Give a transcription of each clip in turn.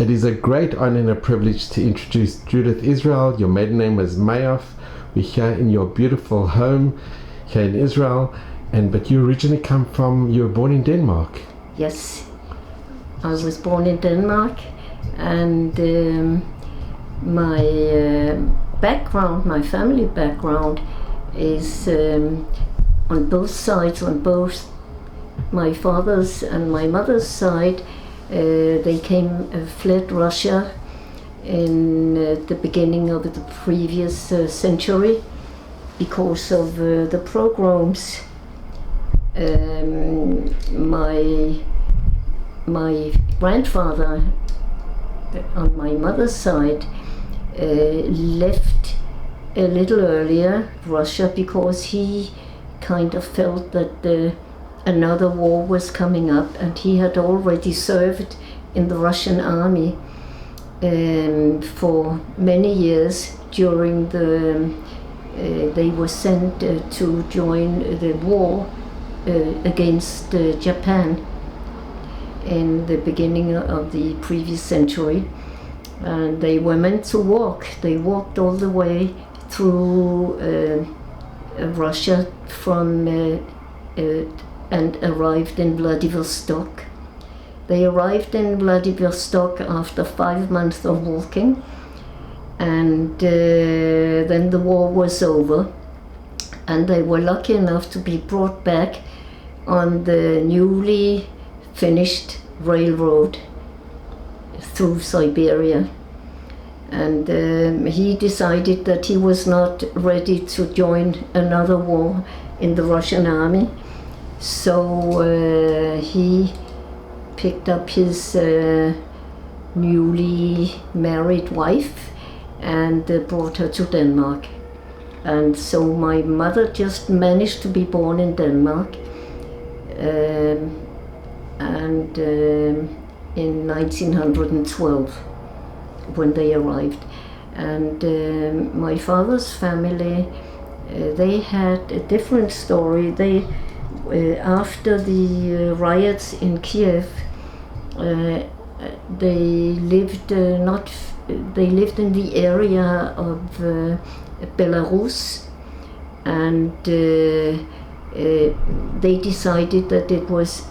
It is a great honor and a privilege to introduce Yehudit Israel. Your maiden name was Mayoff. We're here in your beautiful home here in Israel, but you originally you were born in Denmark. Yes, I was born in Denmark, and my family background is on both sides, on both my father's and my mother's side. They fled Russia in the beginning of the previous century because of the pogroms. My grandfather on my mother's side left a little earlier Russia because he kind of felt that another war was coming up, and he had already served in the Russian army for many years during they were sent to join the war against Japan in the beginning of the previous century, and they were meant to walk. They walked all the way through Russia and arrived in Vladivostok. They arrived in Vladivostok after 5 months of walking, and then the war was over, and they were lucky enough to be brought back on the newly finished railroad through Siberia. And he decided that he was not ready to join another war in the Russian army. So he picked up his newly married wife and brought her to Denmark. And so my mother just managed to be born in Denmark in 1912 when they arrived. And my father's family, they had a different story. After the riots in Kiev, they lived in the area of Belarus, and they decided that it was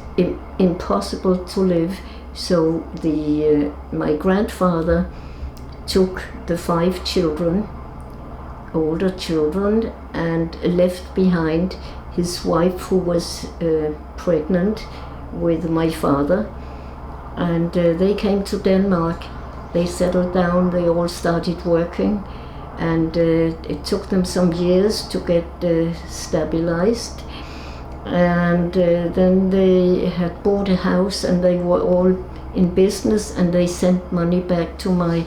impossible to live. So my grandfather took the 5 children, older children, and left behind his wife, who was pregnant with my father, and they came to Denmark. They settled down, they all started working, and it took them some years to get stabilized. And then they had bought a house, and they were all in business, and they sent money back to my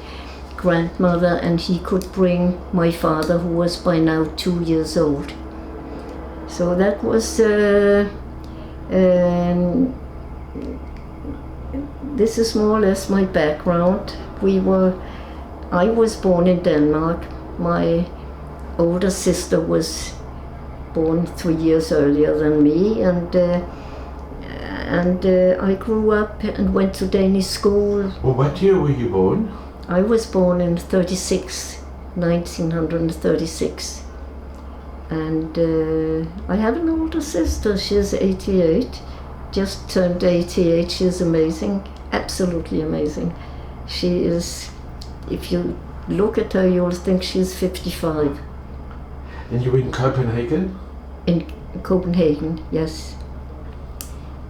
grandmother, and he could bring my father, who was by now 2 years old. So that was, this is more or less my background. I was born in Denmark. My older sister was born 3 years earlier than me, and I grew up and went to Danish school. Well, what year were you born? I was born in 1936. And I have an older sister. She's 88, just turned 88. She's amazing, absolutely amazing. She is, if you look at her, you'll think she's 55. And you were in Copenhagen? In Copenhagen, yes.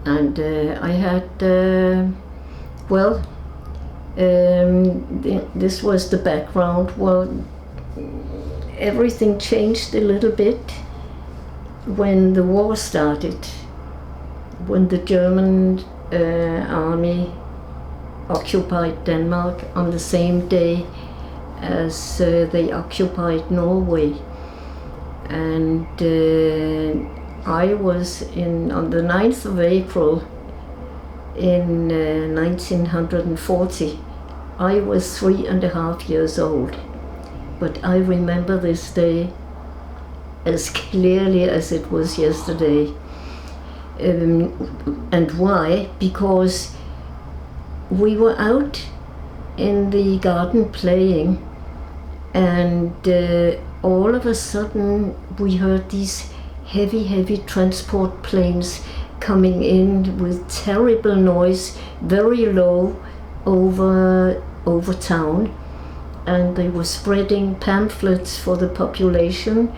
And I had, this was the background. Well, everything changed a little bit when the war started, when the German army occupied Denmark on the same day as they occupied Norway. And I was on the 9th of April in 1940. I was 3.5 years old. But I remember this day as clearly as it was yesterday. And why? Because we were out in the garden playing, and all of a sudden we heard these heavy transport planes coming in with terrible noise, very low, over town, and they were spreading pamphlets for the population,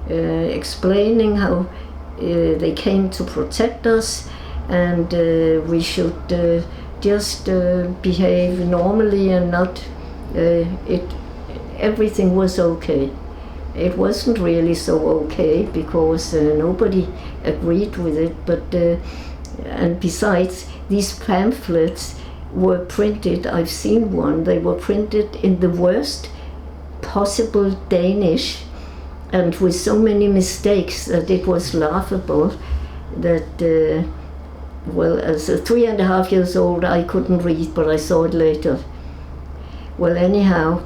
explaining how they came to protect us, and we should just behave normally and not everything was okay. It wasn't really so okay because nobody agreed with it, but and besides, these pamphlets were printed, I've seen one, they were printed in the worst possible Danish and with so many mistakes that it was laughable. That well, as a 3.5 years old I couldn't read, but I saw it later. Well, anyhow,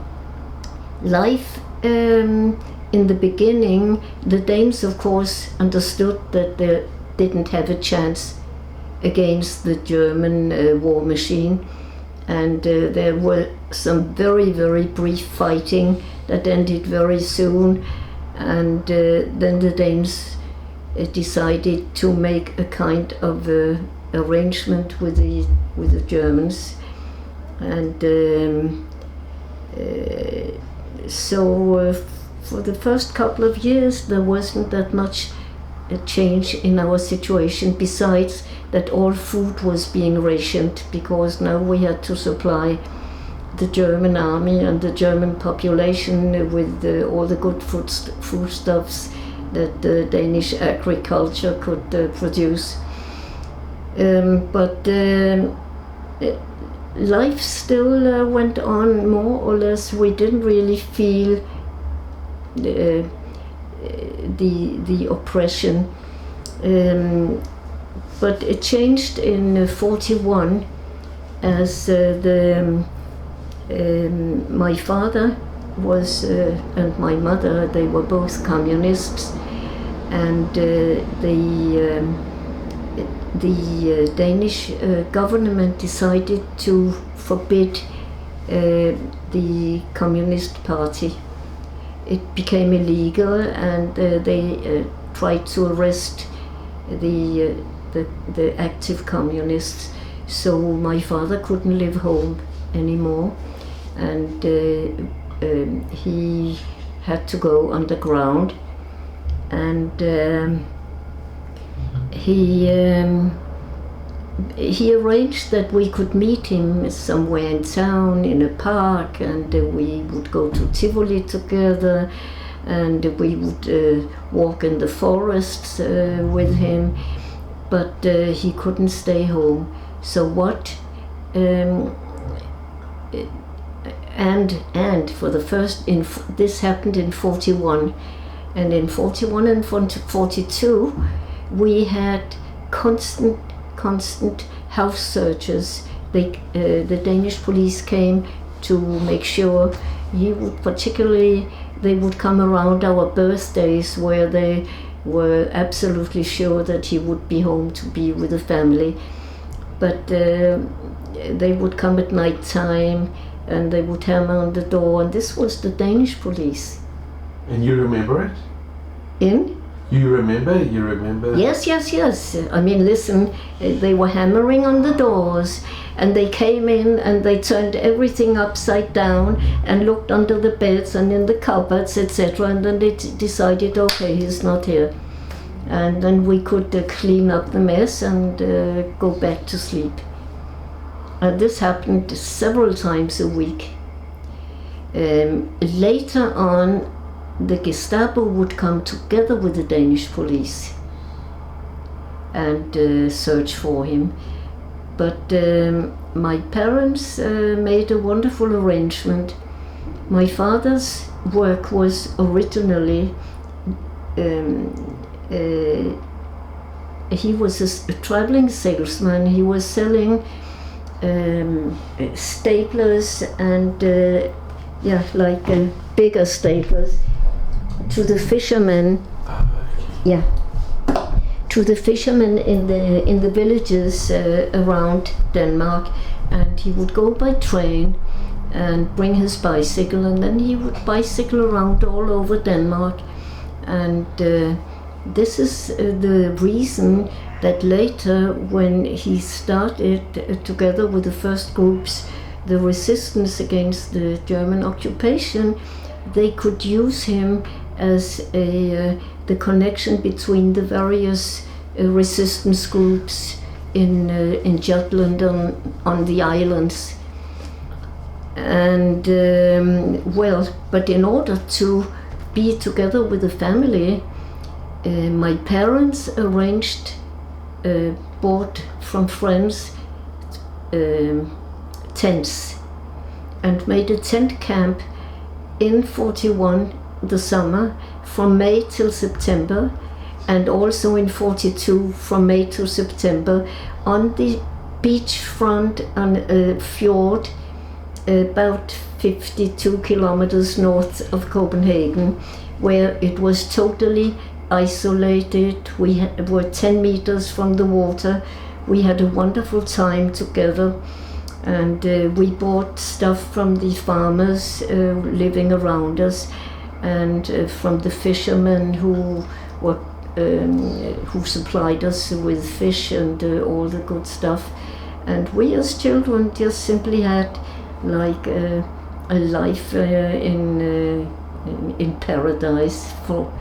life in the beginning, the Danes of course understood that they didn't have a chance against the German war machine, and there were some very brief fighting that ended very soon, and then the Danes decided to make a kind of arrangement with the Germans, and so for the first couple of years there wasn't that much a change in our situation, besides that all food was being rationed because now we had to supply the German army and the German population with all the good foodstuffs that the Danish agriculture could produce. But life still went on more or less. We didn't really feel the oppression, but it changed in 41 as my father was and my mother, they were both communists, and the Danish government decided to forbid the Communist Party. It became illegal, and they tried to arrest the active communists. So my father couldn't live home anymore, and he had to go underground, and he arranged that we could meet him somewhere in town in a park, and we would go to Tivoli together, and we would walk in the forests with him, but he couldn't stay home. So what and for the first this happened in 41, and in 41 and 42 we had constant house searches. The Danish police came to make sure. They would come around our birthdays, where they were absolutely sure that he would be home to be with the family, but they would come at night time and they would hammer on the door, and this was the Danish police. And you remember it? You remember? Yes. I mean, listen, they were hammering on the doors, and they came in and they turned everything upside down and looked under the beds and in the cupboards, etc. And then they decided, okay, he's not here. And then we could clean up the mess and go back to sleep. And this happened several times a week. Later on, the Gestapo would come together with the Danish police and search for him. But my parents made a wonderful arrangement. My father's work was originally, he was a traveling salesman. He was selling staplers and bigger staplers to the fishermen. To the fishermen in the villages around Denmark, and he would go by train and bring his bicycle, and then he would bicycle around all over Denmark. And this is the reason that later, when he started together with the first groups, the resistance against the German occupation, they could use him as the connection between the various resistance groups in Jutland on the islands. And but in order to be together with the family, my parents bought from friends tents and made a tent camp in 41, the summer, from May till September, and also in 42 from May to September on the beachfront on a fjord about 52 kilometers north of Copenhagen, where it was totally isolated. We were 10 meters from the water. We had a wonderful time together, and we bought stuff from the farmers living around us, and from the fishermen who supplied us with fish and all the good stuff. And we as children just simply had like a life in paradise for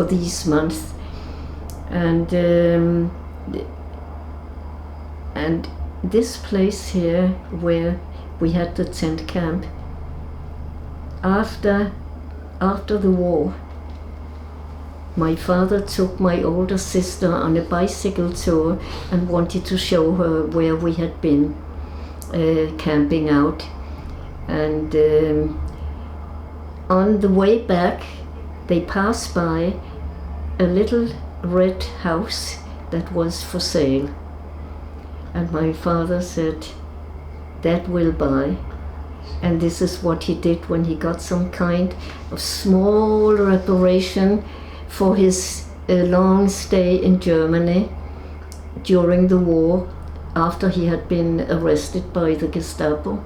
these months. And this place here where we had the tent camp, after the war, my father took my older sister on a bicycle tour and wanted to show her where we had been camping out. And on the way back, they passed by a little red house that was for sale. And my father said, "That will buy." And this is what he did when he got some kind of small reparation for his long stay in Germany during the war, after he had been arrested by the Gestapo.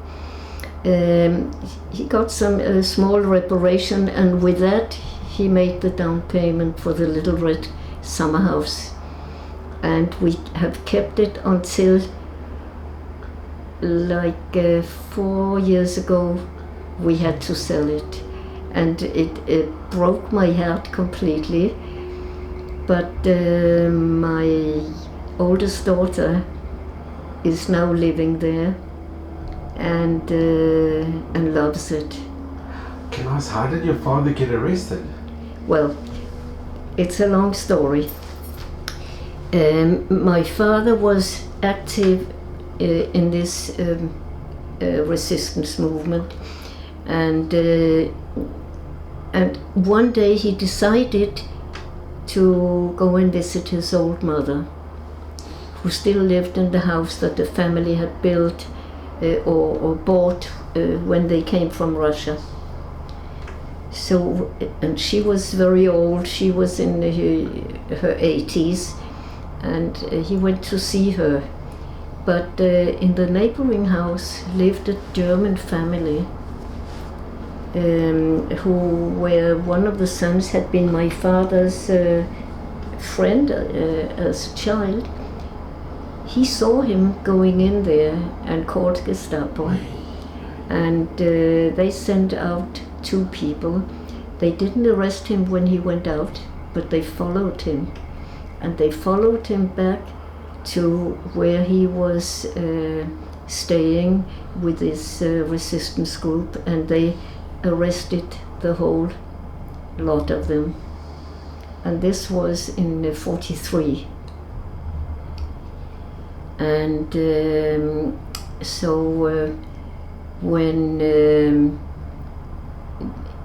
He got some small reparation, and with that he made the down payment for the little red summer house. And we have kept it until 4 years ago we had to sell it, and it broke my heart completely. But my oldest daughter is now living there and loves it. Can I ask, how did your father get arrested? Well, it's a long story. My father was active in this resistance movement, and one day he decided to go and visit his old mother, who still lived in the house that the family had built or bought when they came from Russia. So, and she was very old. She was in her 80s, and he went to see her. But in the neighboring house lived a German family where one of the sons had been my father's friend as a child. He saw him going in there and called Gestapo, and they sent out 2 people. They didn't arrest him when he went out, but they followed him, and they followed him back to where he was staying with his resistance group, and they arrested the whole lot of them. And this was in 43. And when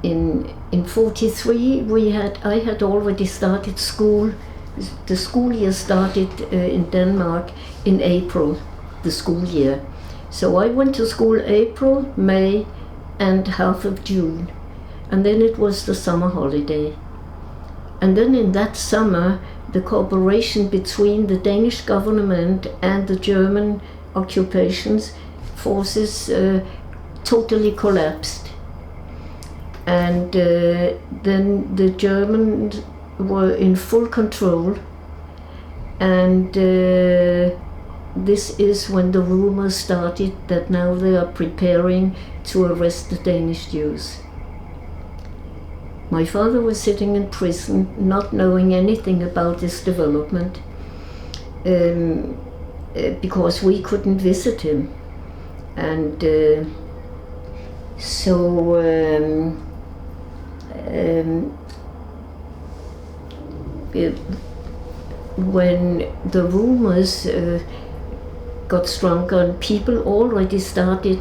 in 43 I had already started school. The school year started in Denmark in April, the school year. So I went to school April, May, and half of June. And then it was the summer holiday. And then in that summer, the cooperation between the Danish government and the German occupations forces totally collapsed. And then the Germans were in full control, and this is when the rumors started that now they are preparing to arrest the Danish Jews. My father was sitting in prison, not knowing anything about this development, because we couldn't visit him. And when the rumors got stronger and people already started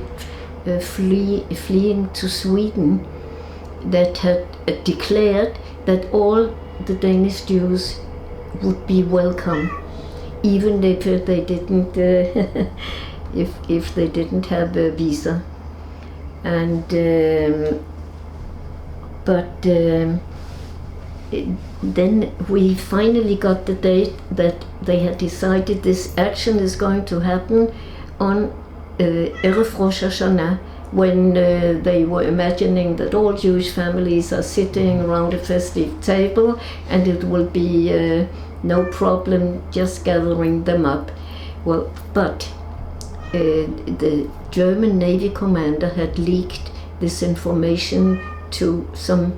fleeing to Sweden, that had declared that all the Danish Jews would be welcome, even if they didn't if they didn't have a visa. And then we finally got the date that they had decided this action is going to happen on Erev Rosh Hashanah, when they were imagining that all Jewish families are sitting around a festive table and it will be no problem just gathering them up. Well, but the German Navy commander had leaked this information to some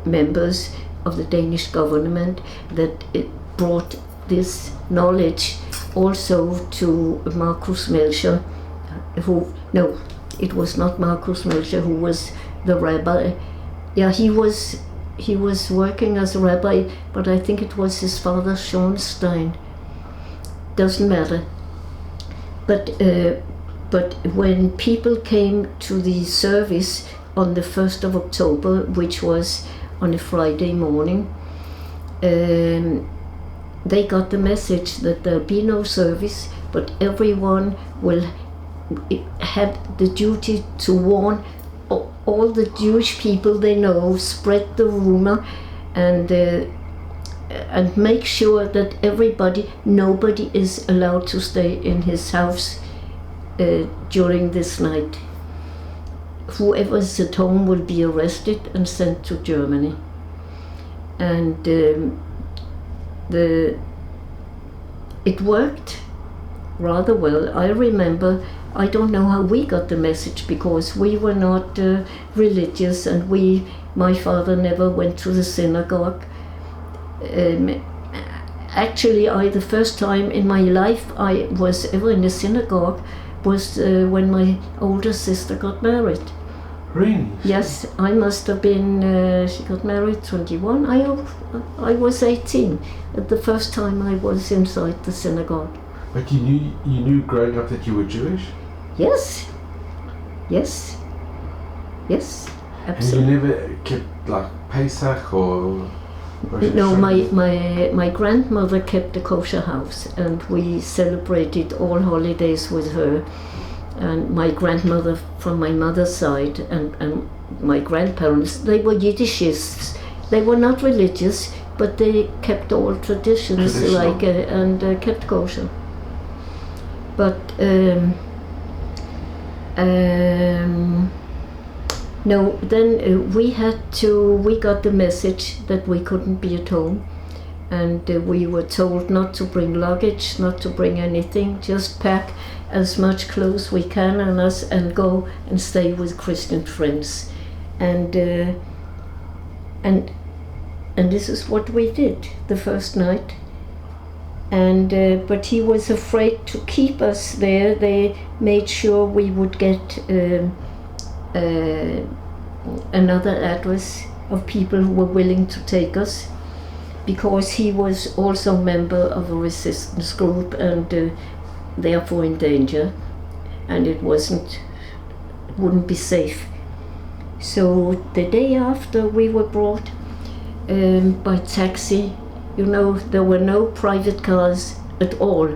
members of the Danish government, that it brought this knowledge also to Marcus Melcher, it was not Marcus Melcher who was the rabbi. Yeah, he was working as a rabbi, but I think it was his father, Schornstein. Doesn't matter. But when people came to the service on the 1st of October, which was on a Friday morning, they got the message that there'll be no service, but everyone will have the duty to warn all the Jewish people they know, spread the rumor, and make sure that nobody is allowed to stay in his house during this night. Whoever is at home will be arrested and sent to Germany. And it worked rather well. I remember, I don't know how we got the message, because we were not religious, and my father never went to the synagogue. Actually, the first time in my life I was ever in a synagogue was when my older sister got married. Really? Yes, I must have been, she got married 21. I was 18 at the first time I was inside the synagogue. But you knew growing up that you were Jewish? Yes, absolutely. And you never kept like Pesach or No, my grandmother kept a kosher house, and we celebrated all holidays with her. And my grandmother from my mother's side and my grandparents, they were Yiddishists. They were not religious, but they kept all traditions and kept kosher. But no, then we got the message that we couldn't be at home, and we were told not to bring luggage, not to bring anything, just pack as much clothes we can and go and stay with Christian friends. And this is what we did the first night. And but he was afraid to keep us there. They made sure we would get another address of people who were willing to take us, because he was also a member of a resistance group and therefore in danger, and it wouldn't be safe. So the day after, we were brought by taxi. You know, there were no private cars at all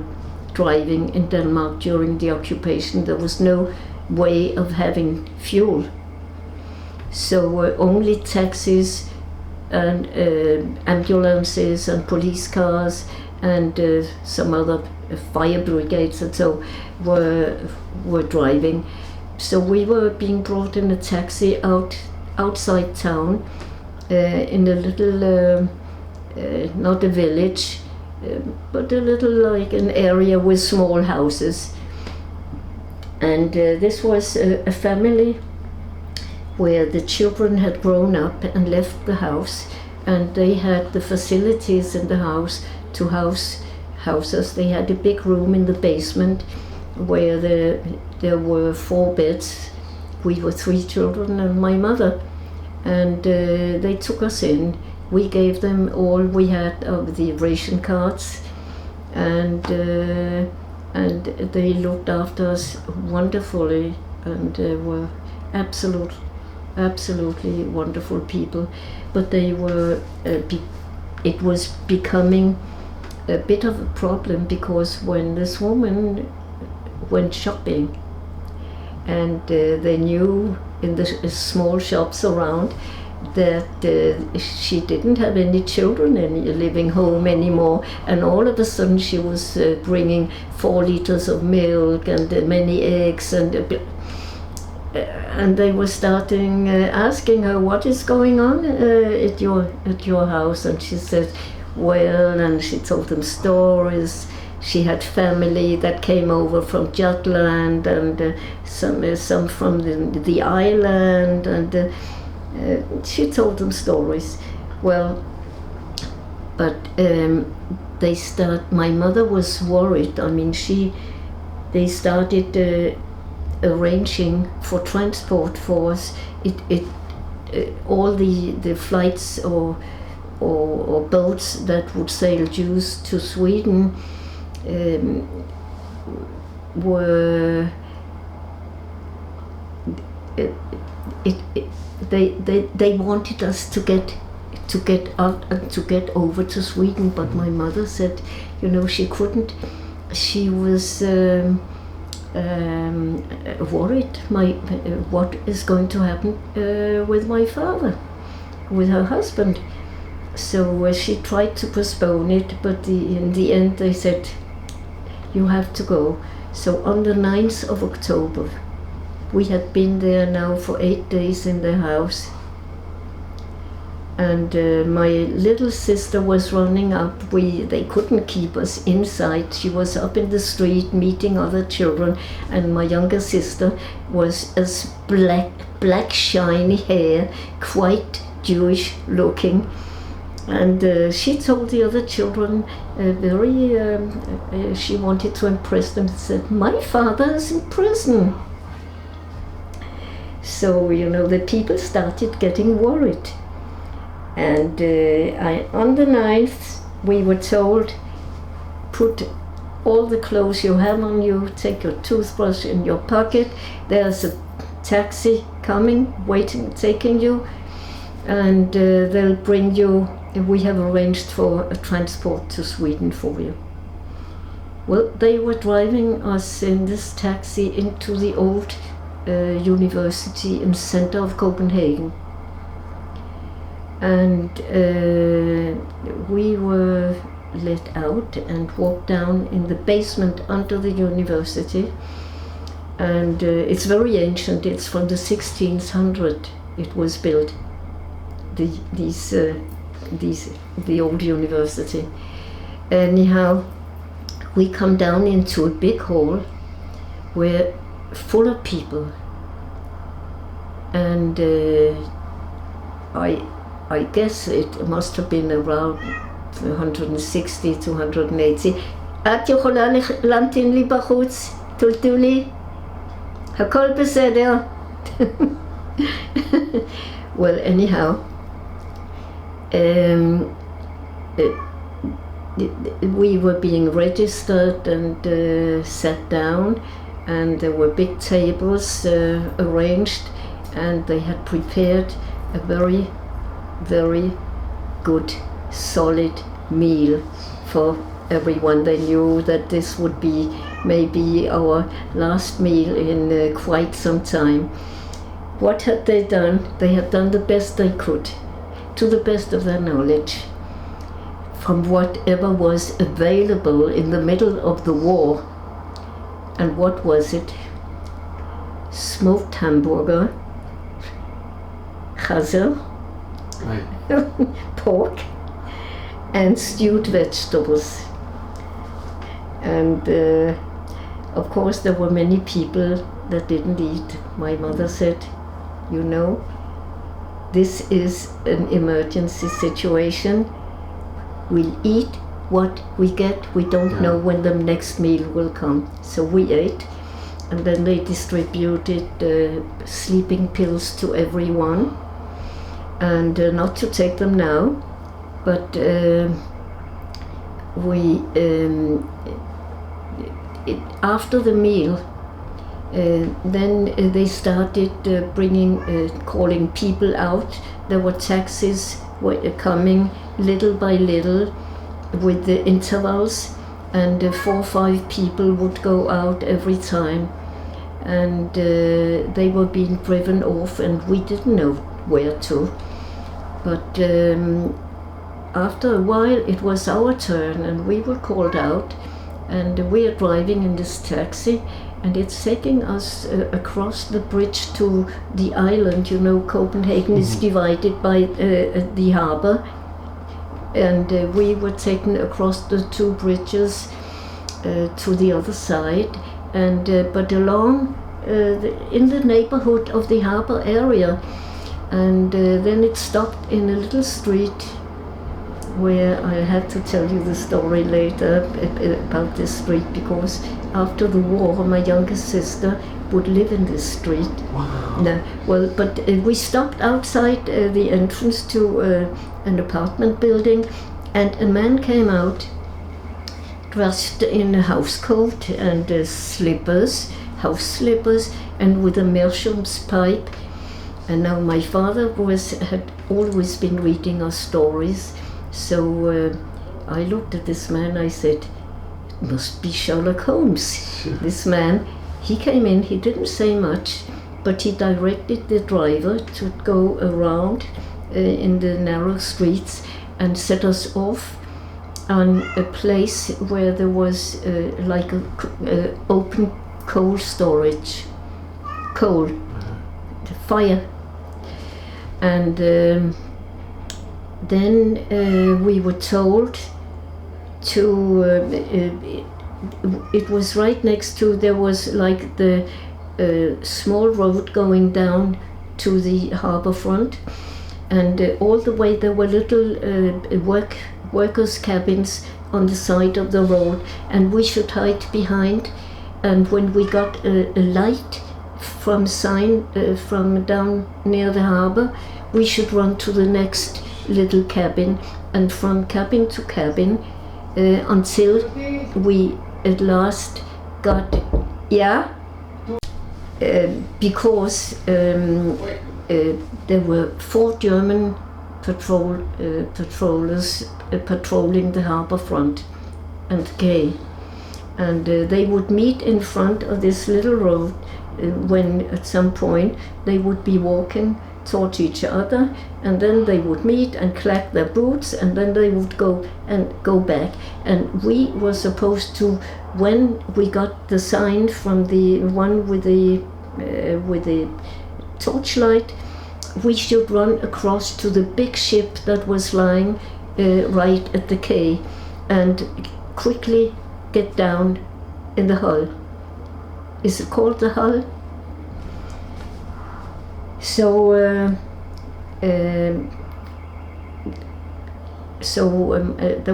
driving in Denmark during the occupation. There was no way of having fuel. So only taxis and ambulances and police cars and some other fire brigades and so were driving. So we were being brought in a taxi outside town, in a little, not a village, but a little like an area with small houses. And this was a family where the children had grown up and left the house, and they had the facilities in the house to house houses. They had a big room in the basement where there were 4 beds. We were 3 children and my mother, and they took us in. We gave them all we had of the ration cards, and they looked after us wonderfully, and were absolutely wonderful people. But they were it was becoming a bit of a problem, because when this woman went shopping, and they knew in the small shops around that she didn't have any children living home anymore, and all of a sudden she was bringing 4 liters of milk and many eggs, and they were starting asking her, what is going on at your house? And she said, well, and she told them stories. She had family that came over from Jutland, and some from the island, and she told them stories. Well, but my mother was worried. I mean, they started arranging for transport for us. All the flights or boats that would sail Jews to Sweden were they wanted us to get out and to get over to Sweden, but my mother said, she couldn't. She was worried. What is going to happen with my father, with her husband? So she tried to postpone it, but in the end they said, you have to go. So on the 9th of October, we had been there now for 8 days in the house, and my little sister was running up. They couldn't keep us inside. She was up in the street meeting other children, and my younger sister was as black shiny hair, quite Jewish looking. And she told the other children she wanted to impress them, said, my father is in prison. So, the people started getting worried. And on the 9th, we were told, put all the clothes you have on you, take your toothbrush in your pocket, there's a taxi coming, waiting, taking you, and they'll bring you. We have arranged for a transport to Sweden for you. Well, they were driving us in this taxi into the old university in the center of Copenhagen. And we were let out and walked down in the basement under the university. And it's very ancient. It's from the 1600. It was built. The old university. Anyhow, we come down into a big hall where full of people, and I guess it must have been around 160 to 180. את יכולה להמתין לי בחוץ? טולטולי? הכל בסדר? Well, anyhow, we were being registered and sat down, and there were big tables arranged, and they had prepared a very, very good, solid meal for everyone. They knew that this would be maybe our last meal in quite some time. What had they done? They had done the best they could, to the best of their knowledge, from whatever was available in the middle of the war. And what was it? smoked hamburger, chazer, pork, and stewed vegetables. And of course there were many people that didn't eat. My mother said, you know, this is an emergency situation. We'll eat what we get. We don't know when the next meal will come. So we ate, and then they distributed sleeping pills to everyone, and not to take them now, but after the meal, then they started calling people out. There were taxis coming little by little with the intervals, and 4 or 5 people would go out every time, and they were being driven off, and we didn't know where to. But after a while it was our turn, and we were called out, and we are driving in this taxi, and it's taking us across the bridge to the island. You know, Copenhagen is divided by the harbor, and we were taken across the 2 bridges to the other side, and but along in the neighborhood of the harbor area, and then it stopped in a little street where I had to tell you the story later about this street, because after the war my youngest sister would live in this street. Wow. No, well, but we stopped outside the entrance to an apartment building, and a man came out dressed in a house coat and house slippers, and with a Meerschaum's pipe. And now my father had always been reading us stories, so I looked at this man. I said, it must be Sherlock Holmes. This man, he came in, he didn't say much, but he directed the driver to go around in the narrow streets and set us off on a place where there was like a open coal storage, fire. And then we were told to, it was right next to, there was like the small road going down to the harbor front, and all the way there were little workers' cabins on the side of the road, and we should hide behind. And when we got a light from from down near the harbor, we should run to the next little cabin, and from cabin to cabin until we at last got, because there were 4 German patrollers patrolling the harbor front and quay, and they would meet in front of this little road when at some point they would be walking towards each other, and then they would meet and clack their boots, and then they would go back. And we were supposed to, when we got the sign from the one with the torchlight, we should run across to the big ship that was lying right at the quay, and quickly get down in the hull. Is it called the hull? So there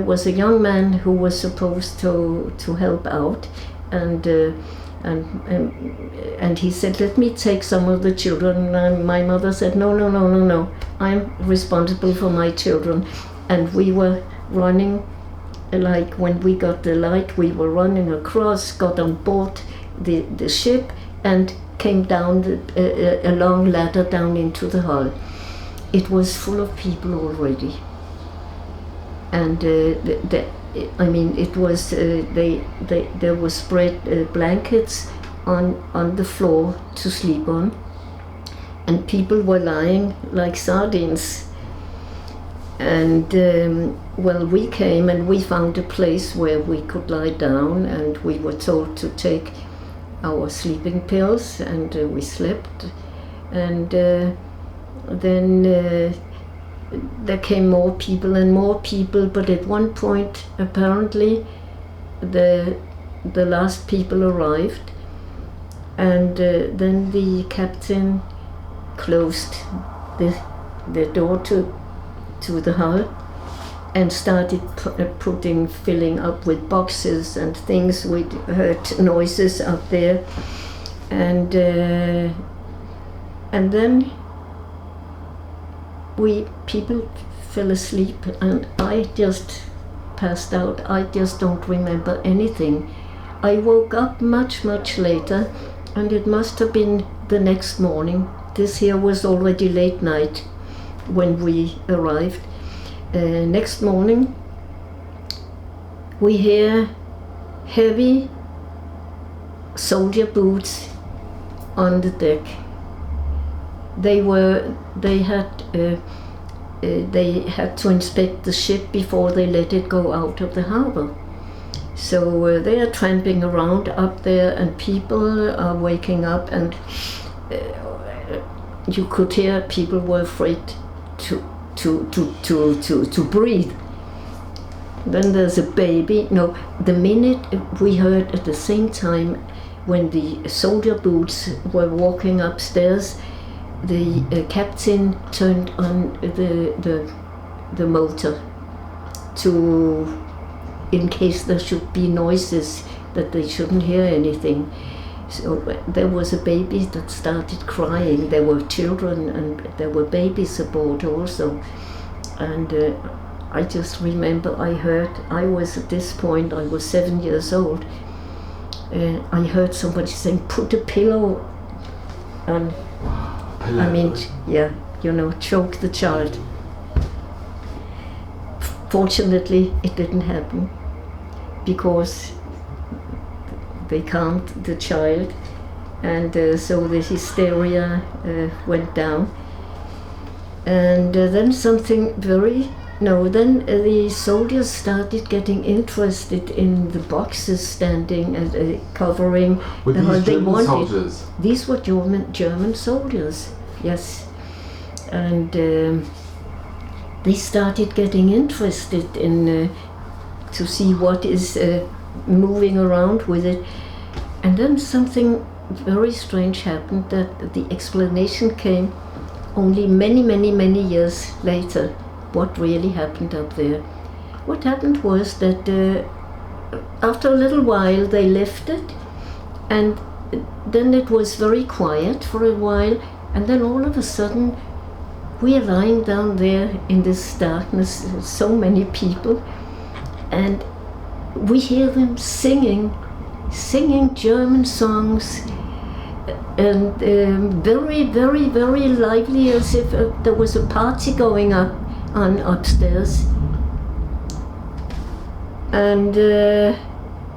was a young man who was supposed to help out, and he said, let me take some of the children. And my mother said, no, I'm responsible for my children. And we were running, like when we got the light, we were running across, got on board the ship, and came down a long ladder down into the hull. It was full of people already, and it was there were spread blankets on the floor to sleep on, and people were lying like sardines. And we came and we found a place where we could lie down, and we were told to take our sleeping pills, and we slept. And then there came more people and more people, but at one point apparently the last people arrived, and then the captain closed the door to the hull and started filling up with boxes and things. We heard noises up there, and then people fell asleep, and I just passed out. I just don't remember anything. I woke up much later, and it must have been the next morning. This here was already late night when we arrived. Next morning we hear heavy soldier boots on the deck. They had to inspect the ship before they let it go out of the harbor. So they are tramping around up there, and people are waking up, and you could hear people were afraid to breathe. Then there's a baby. No, the minute we heard at the same time when the soldier boots were walking upstairs, the captain turned on the motor in case there should be noises, that they shouldn't hear anything. So there was a baby that started crying. There were children and there were babies aboard also. And I just remember I was at this point, I was 7 years old. I heard somebody saying, "Put a pillow on." Pillow. I mean, yeah, choke the child. Fortunately, it didn't happen, because they calmed the child, and so the hysteria went down. And then then the soldiers started getting interested in the boxes standing and covering. Were these German soldiers? These were German soldiers, yes. And they started getting interested in to see what is moving around with it. And then something very strange happened, that the explanation came only many years later, what really happened up there. What happened was that after a little while they left it, and then it was very quiet for a while, and then all of a sudden we are lying down there in this darkness, so many people, and we hear them singing German songs, and very lively, as if there was a party going on upstairs. And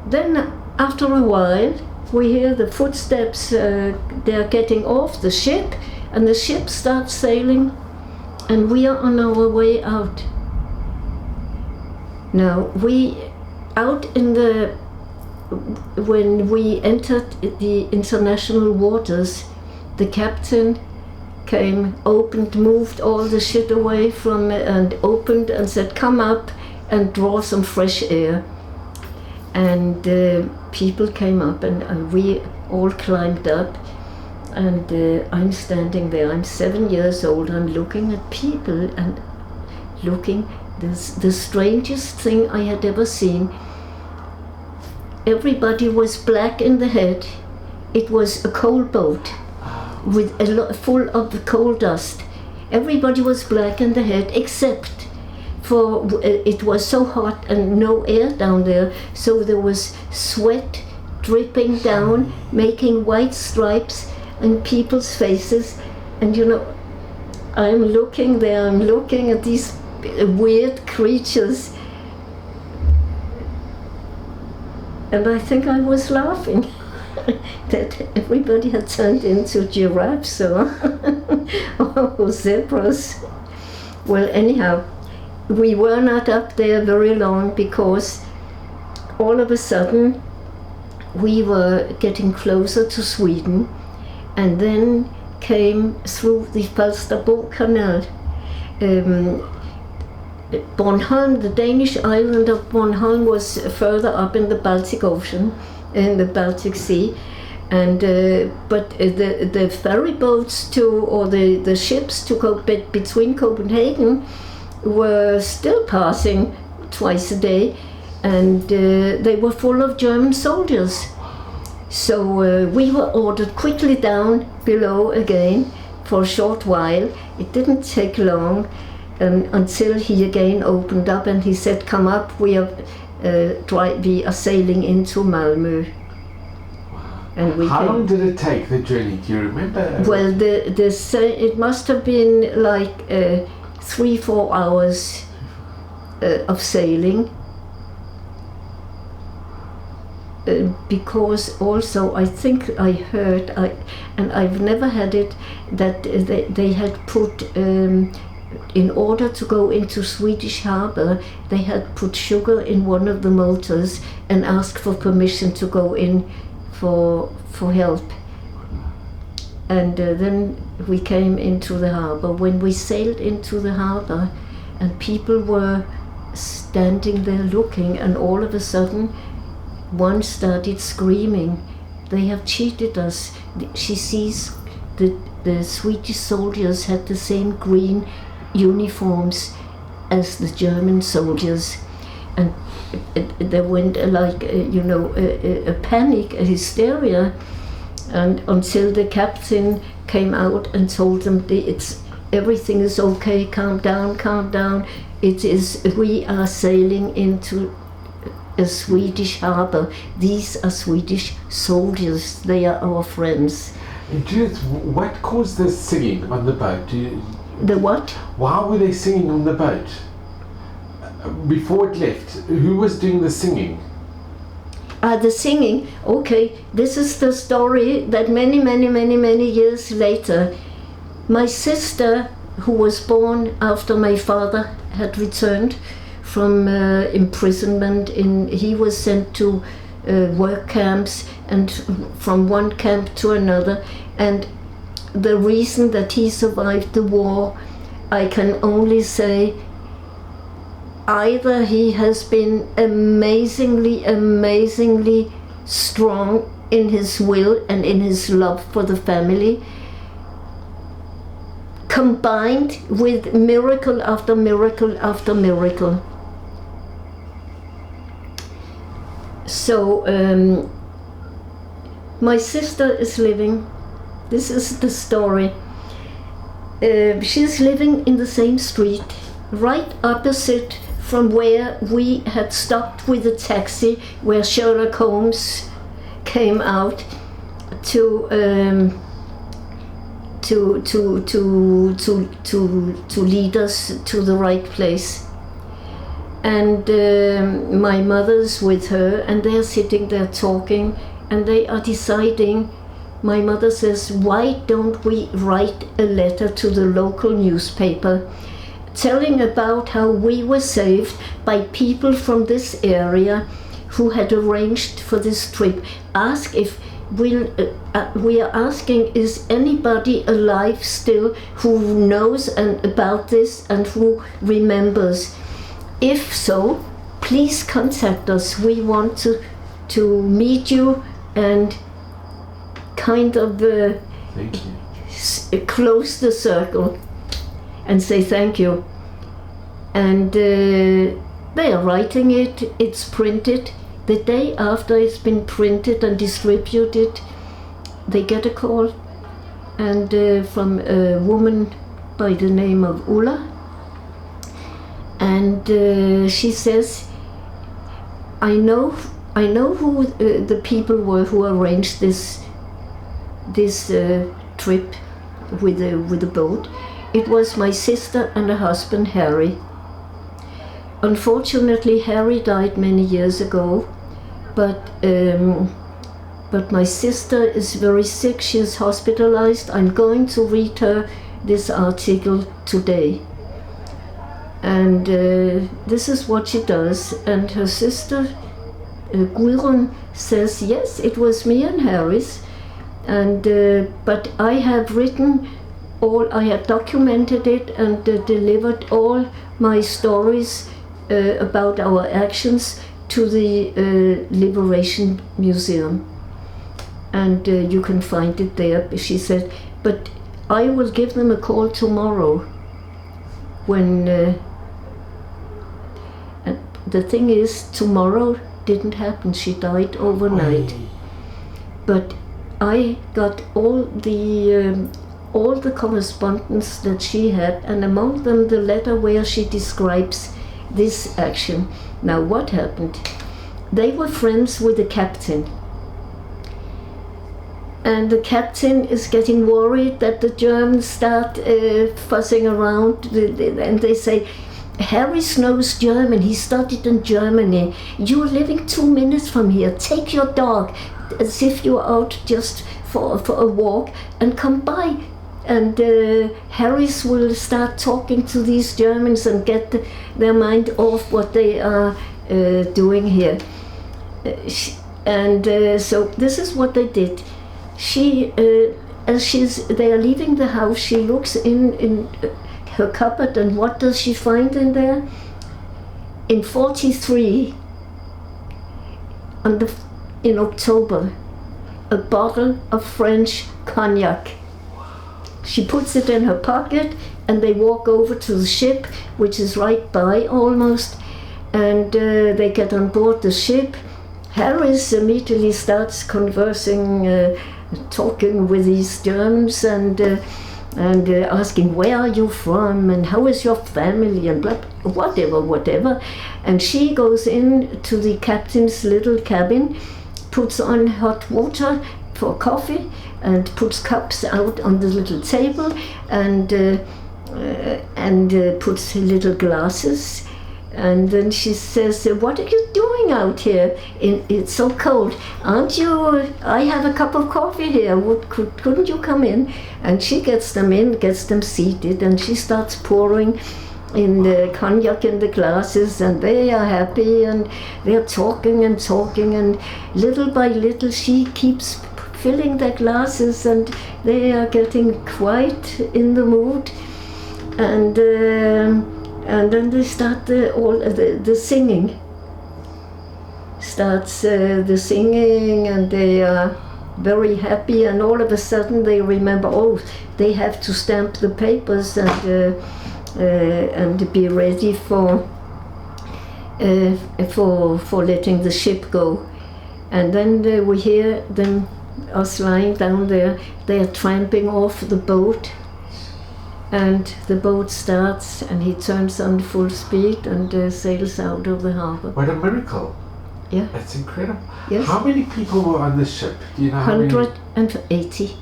then after a while we hear the footsteps. They're getting off the ship, and the ship starts sailing, and we are on our way out. Now when we entered the international waters, the captain came, moved all the shit away from it, and opened and said, "Come up and draw some fresh air." And people came up, and we all climbed up, and I'm standing there. I'm 7 years old. I'm looking at people and looking. The strangest thing I had ever seen. Everybody was black in the head. It was a coal boat with full of the coal dust. Everybody was black in the head, except for it was so hot and no air down there, so there was sweat dripping down, making white stripes on people's faces. And I'm looking there, I'm looking at these weird creatures, and I think I was laughing that everybody had turned into giraffes or zebras. Well, anyhow, we were not up there very long, because all of a sudden we were getting closer to Sweden, and then came through the Falsterbo Canal. Bornholm, the Danish island of Bornholm, was further up in the Baltic Ocean, in the Baltic Sea, and but the ferry boats or the ships to go between Copenhagen were still passing twice a day, and they were full of German soldiers. So we were ordered quickly down below again for a short while. It didn't take long until he again opened up and he said, "Come up, we are sailing into Malmö." And How long did it take, the journey? Do you remember? Well, it must have been like 3-4 hours of sailing. Because also I think I heard, and I've never had it, that they had put, in order to go into Swedish harbour, they had put sugar in one of the motors and asked for permission to go in for help. And then we came into the harbour. When we sailed into the harbour, and people were standing there looking, and all of a sudden one started screaming, "They have cheated us." She sees the Swedish soldiers had the same green uniforms as the German soldiers, and there went a panic, a hysteria, and until the captain came out and told them, everything is okay, calm down. We are sailing into a Swedish harbour. These are Swedish soldiers. They are our friends. Judith, what caused the singing on the boat? The what? Why were they singing on the boat? Before it left, who was doing the singing? The singing, okay, this is the story that many years later, my sister, who was born after my father had returned from imprisonment, he was sent to work camps, and from one camp to another, and the reason that he survived the war, I can only say, either he has been amazingly strong in his will and in his love for the family, combined with miracle after miracle after miracle. So my sister is living, this is the story, she's living in the same street, right opposite from where we had stopped with the taxi, where Sherlock Holmes came out to lead us to the right place. And my mother's with her, and they're sitting there talking, and they are deciding. My mother says, "Why don't we write a letter to the local newspaper telling about how we were saved by people from this area who had arranged for this trip? Ask if we are asking, is anybody alive still who knows about this and who remembers? If so, please contact us. We want to meet you and kind of close the circle and say thank you." And they are writing it, it's printed. The day after it's been printed and distributed, they get a call, and from a woman by the name of Ulla. And she says, I know who the people were who arranged this trip with the boat. It was my sister and her husband Harry. Unfortunately, Harry died many years ago, but my sister is very sick. She is hospitalized. I'm going to read her this article today. And this is what she does. And her sister Gudrun says, yes, it was me and Harris, and but I have written I have documented it and delivered all my stories about our actions to the Liberation Museum, and you can find it there. She said, but I will give them a call tomorrow when and the thing is, tomorrow didn't happen. She died overnight. But I got all the correspondence that she had, and among them the letter where she describes this action. Now what happened? They were friends with the captain, and the captain is getting worried that the Germans start fussing around, and they say, Harris knows German, he studied in Germany, you're living 2 minutes from here, take your dog, as if you're out just for a walk, and come by, and Harris will start talking to these Germans and get their mind off what they are doing here. So this is what they did. She, as they are leaving the house, she looks in her cupboard, and what does she find in there? In 1943, in October, a bottle of French cognac. She puts it in her pocket, and they walk over to the ship, which is right by almost, and they get on board the ship. Harris immediately starts conversing, talking with these Germans, and asking, where are you from, and how is your family, and blah, whatever. And she goes in to the captain's little cabin, puts on hot water for coffee, and puts cups out on the little table, and puts little glasses. And then she says, what are you doing out here? It's so cold. Aren't you, I have a cup of coffee here. Couldn't you come in? And she gets them in, gets them seated, and she starts pouring in the cognac in the glasses, and they are happy, and they're talking, and little by little she keeps filling their glasses, and they are getting quite in the mood. And then they start the singing. Starts the singing, and they are very happy, and all of a sudden they remember, they have to stamp the papers and be ready for letting the ship go. And then we hear us lying down there. They are tramping off the boat. And the boat starts, and he turns on full speed and sails out of the harbor. What a miracle! Yeah. That's incredible. Yes. How many people were on this ship? Do you know how 180.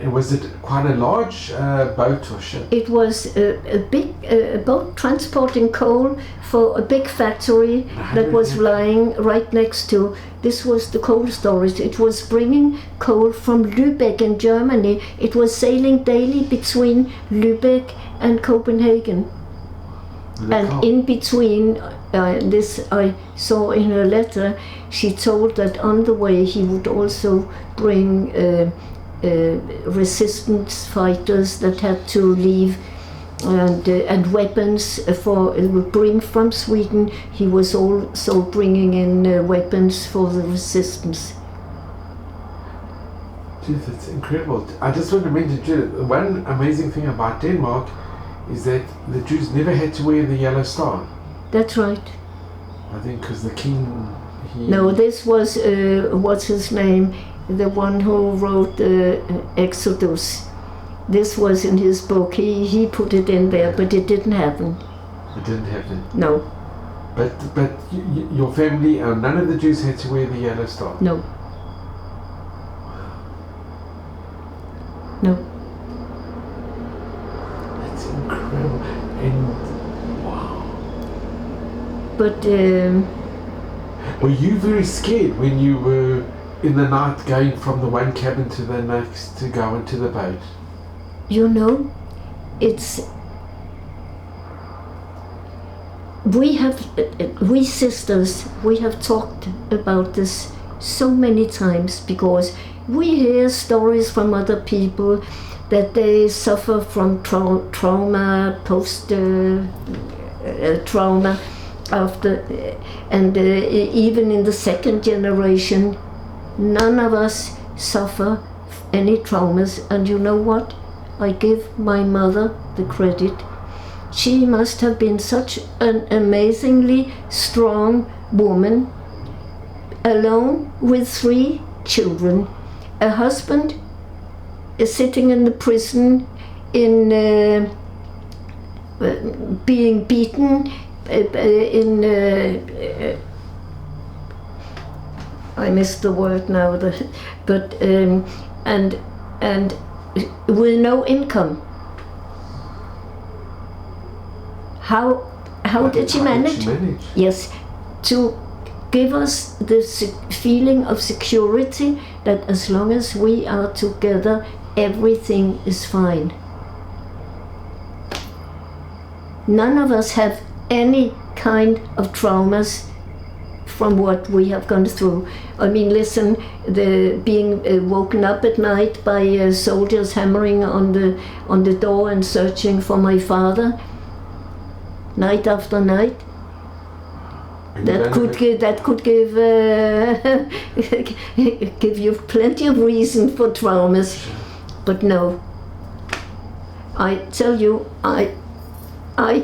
And was it quite a large boat or ship? It was a big boat transporting coal for a big factory that was lying right next to. This was the coal storage. It was bringing coal from Lübeck in Germany. It was sailing daily between Lübeck and Copenhagen. And in between, this I saw in her letter, she told that on the way he would also bring resistance fighters that had to leave, and weapons bring from Sweden. He was also bringing in weapons for the resistance. Judith, it's incredible. I just want to mention, Judith, one amazing thing about Denmark is that the Jews never had to wear the yellow star. That's right. I think because the king... No, this was, what's his name? The one who wrote Exodus. This was in his book. He put it in there, but it didn't happen. It didn't happen? No. But your family, none of the Jews had to wear the yellow star? No. No. That's incredible. And wow. But were you very scared when you were in the night going from the one cabin to the next to go into the boat? You know, we sisters, we have talked about this so many times, because we hear stories from other people that they suffer from trauma, post trauma, after, and even in the second generation, none of us suffer any traumas. And you know what? I give my mother the credit. She must have been such an amazingly strong woman, alone with 3 children, a husband is sitting in the prison, in being beaten, I missed the word now, but and with no income. How did she manage? Yes, to give us the feeling of security that as long as we are together, everything is fine. None of us have any kind of traumas from what we have gone through. I mean, listen, the being woken up at night by soldiers hammering on the door and searching for my father, night after night. That could give you plenty of reason for traumas, but no. I tell you, I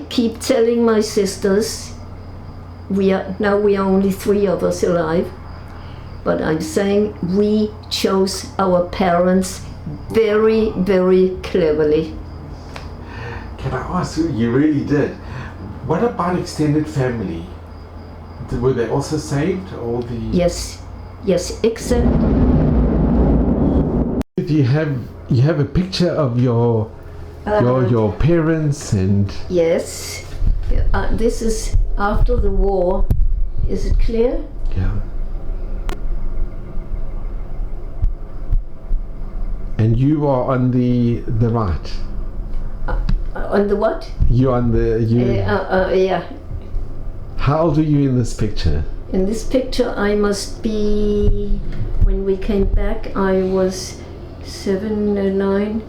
keep telling my sisters, we are only 3 of us alive, but I'm saying we chose our parents very, very cleverly. Can I ask you? You really did. What about extended family? Were they also saved? All the yes, except you have a picture of your parents and yes. This is after the war. Is it clear? Yeah. And you are on the right. On the what? You're on the yeah. How old are you in this picture? In this picture, I must be. When we came back, I was 7, 9.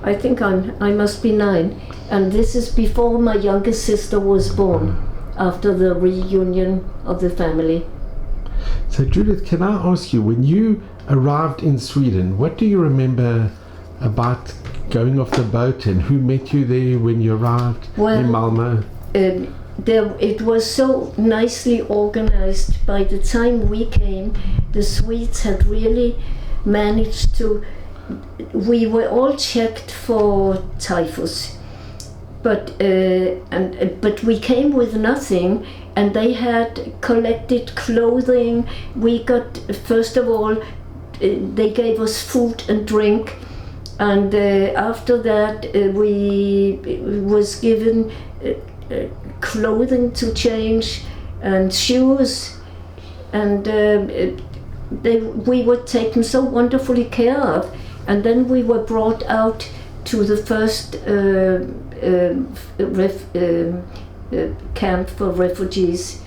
I think I must be 9. And this is before my youngest sister was born, after the reunion of the family. So Judith, can I ask you, when you arrived in Sweden, what do you remember about going off the boat and who met you there when you arrived in Malmö? It was so nicely organized. By the time we came, the Swedes had really managed to. We were all checked for typhus, but we came with nothing, and they had collected clothing. We got, first of all, they gave us food and drink, and after that we was given clothing to change and shoes, and we were taken so wonderfully care of. And then we were brought out to the first camp for refugees,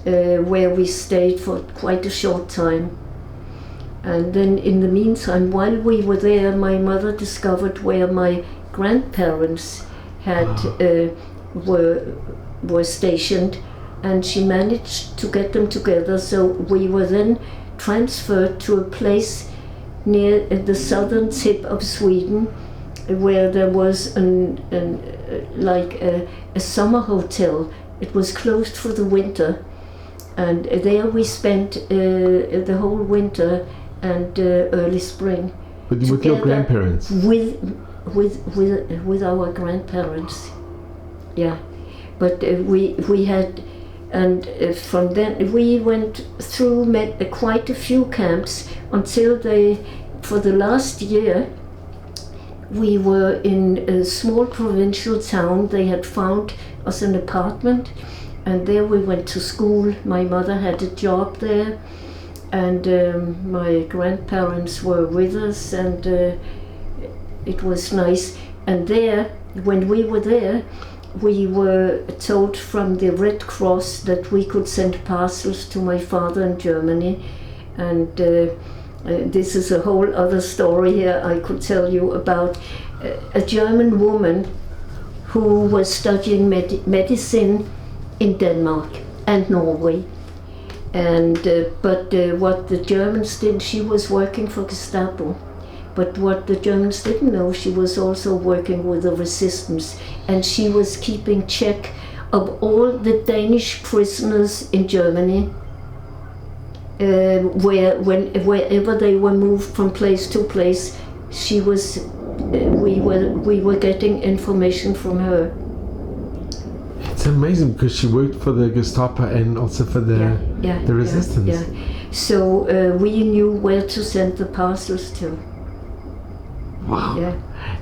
where we stayed for quite a short time. And then in the meantime, while we were there, my mother discovered where my grandparents were stationed, and she managed to get them together. So we were then transferred to a place near the southern tip of Sweden, where there was a summer hotel. It was closed for the winter, and there we spent the whole winter and early spring. With your grandparents? With our grandparents, yeah. But we had. And from then we went through quite a few camps until for the last year, we were in a small provincial town. They had found us an apartment, and there we went to school. My mother had a job there, and my grandparents were with us, and it was nice. And there, when we were there, we were told from the Red Cross that we could send parcels to my father in Germany, and this is a whole other story here I could tell you about a German woman who was studying medicine in Denmark and Norway. And but what the Germans did, she was working for Gestapo. But what the Germans didn't know, she was also working with the resistance, and she was keeping check of all the Danish prisoners in Germany, wherever they were moved from place to place. She was, we were getting information from her. It's amazing because she worked for the Gestapo and also for the resistance. Yeah. So we knew where to send the parcels to. Wow. Yeah.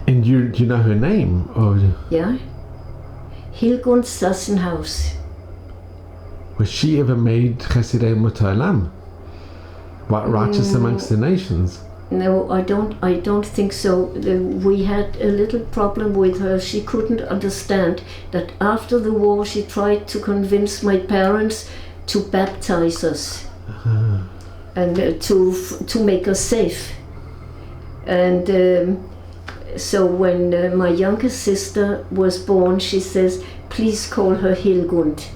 And you know her name? Or Yeah. Hilgund Sassenhaus. was she ever made Chassidei Mutalam? Righteous amongst the nations? No, I don't think so. We had a little problem with her. She couldn't understand that after the war she tried to convince my parents to baptize us and to make us safe. And so when my younger sister was born, she says, please call her Hilgund.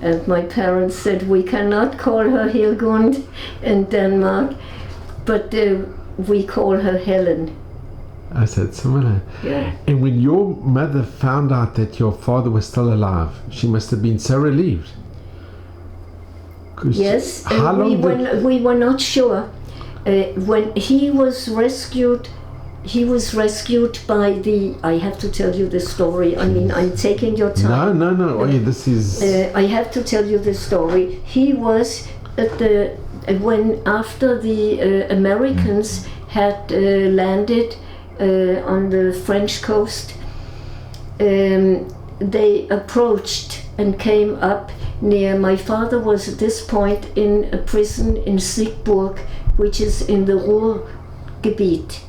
And my parents said, we cannot call her Hilgund in Denmark, but we call her Helen. I said similar. Yeah. And when your mother found out that your father was still alive, she must have been so relieved. Yes, how long we were not sure. When he was rescued by the, I have to tell you the story, I mean, I'm taking your time. No, oh, yeah, this is... I have to tell you the story. He was at the, when after the Americans had landed on the French coast, they approached and came up near, my father was at this point in a prison in Siegburg, which is in the Ruhrgebiet.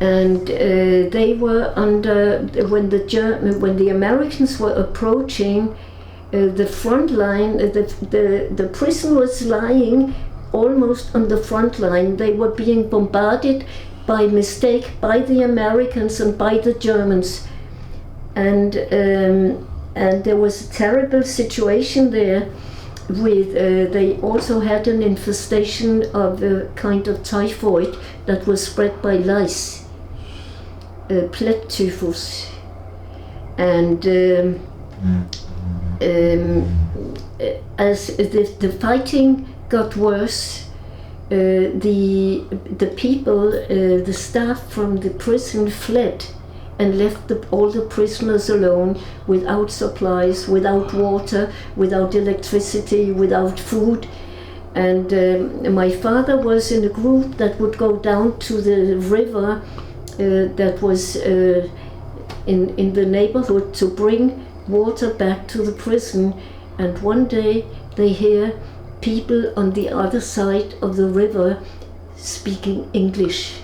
And they were under, when the Americans were approaching the front line, the prison was lying almost on the front line. They were being bombarded by mistake by the Americans and by the Germans. And there was a terrible situation there with, they also had an infestation of a kind of typhoid that was spread by lice, typhus. And as the fighting got worse, the people, the staff from the prison fled and left all the prisoners alone, without supplies, without water, without electricity, without food. And my father was in a group that would go down to the river that was in the neighborhood to bring water back to the prison. And one day they hear people on the other side of the river speaking English.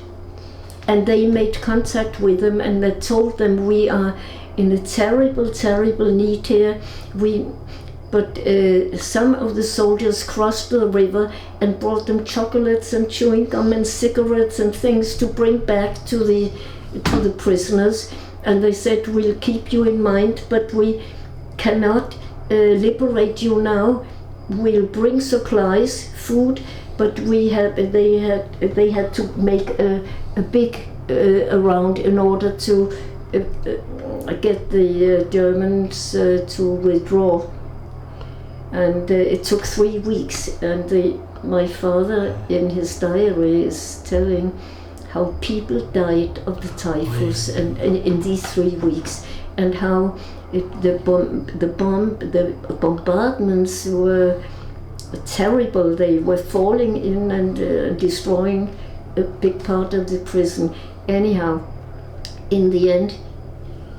And they made contact with them and they told them, we are in a terrible, terrible need here. But some of the soldiers crossed the river and brought them chocolates and chewing gum and cigarettes and things to bring back to the prisoners. And they said, we'll keep you in mind, but we cannot liberate you now. We'll bring supplies, food, but they had to make a big round in order to get the Germans to withdraw. And it took 3 weeks, and my father in his diary is telling how people died of the typhus and in these 3 weeks, and how the bombardments were terrible. They were falling in and destroying a big part of the prison. Anyhow, in the end,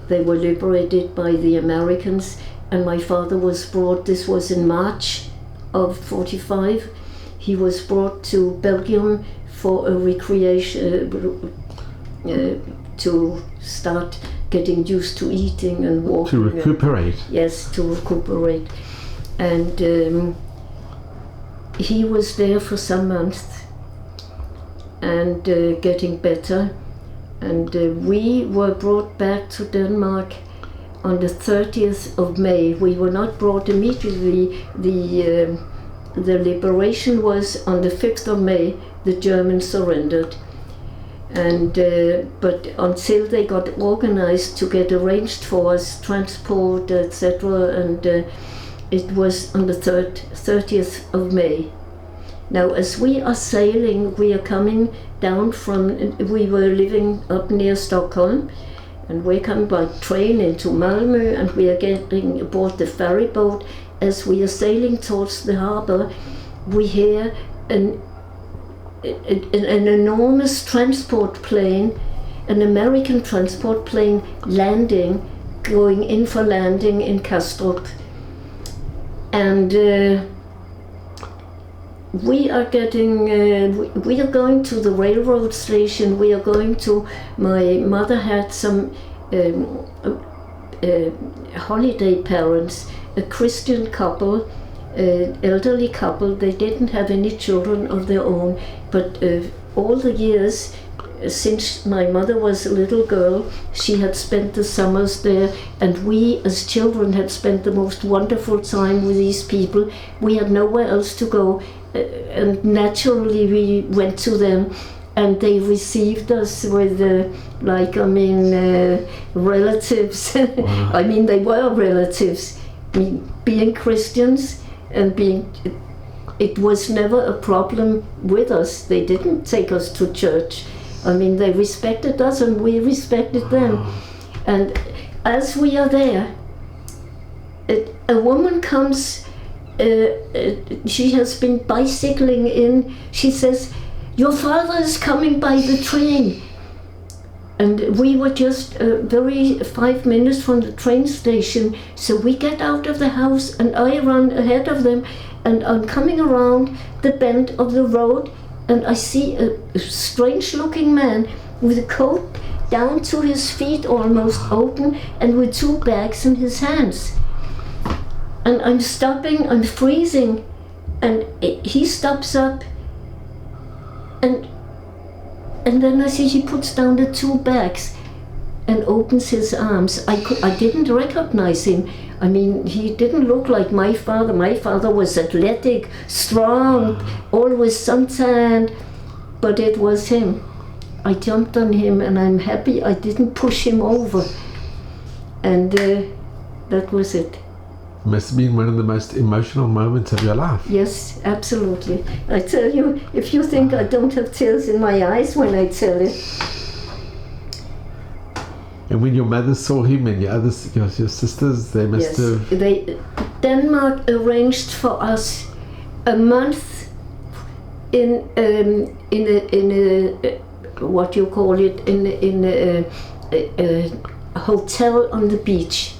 they were liberated by the Americans, and my father was brought, this was in March of 45, he was brought to Belgium for a recreation, to start getting used to eating and walking. To recuperate. Yes, to recuperate. And he was there for some months and getting better. And we were brought back to Denmark on the 30th of May. We were not brought immediately. The liberation was on the 5th of May. The Germans surrendered. And but until they got organized to get arranged for us, transport, etc., and it was on the 30th of May. Now, as we are sailing, we are coming down from, we were living up near Stockholm, and we're coming by train into Malmö, and we are getting aboard the ferry boat. As we are sailing towards the harbor, we hear an enormous transport plane, an American transport plane landing, going in for landing in Kastrup. And we are going to the railroad station. We are going to, my mother had some holiday parents, a Christian couple, elderly couple. They didn't have any children of their own, but all the years since my mother was a little girl, she had spent the summers there, and we as children had spent the most wonderful time with these people. We had nowhere else to go, and naturally we went to them, and they received us with relatives. Wow. I mean, they were relatives. I mean, being Christians and it was never a problem with us. They didn't take us to church. I mean, they respected us and we respected them. And as we are there, a woman comes, she has been bicycling in, she says, "Your father is coming by the train." And we were just 5 minutes from the train station, so we get out of the house and I run ahead of them, and I'm coming around the bend of the road, and I see a strange looking man with a coat down to his feet almost open and with 2 bags in his hands. And I'm stopping, I'm freezing, and he stops up, and then I see he puts down the 2 bags and opens his arms. I didn't recognize him. I mean, he didn't look like my father. My father was athletic, strong, always suntanned, but it was him. I jumped on him, and I'm happy I didn't push him over. And that was it. Must have been one of the most emotional moments of your life. Yes, absolutely. I tell you, if you think I don't have tears in my eyes when I tell it. And when your mother saw him and your sisters, they must have... Denmark arranged for us a month in a what you call it, in a hotel on the beach.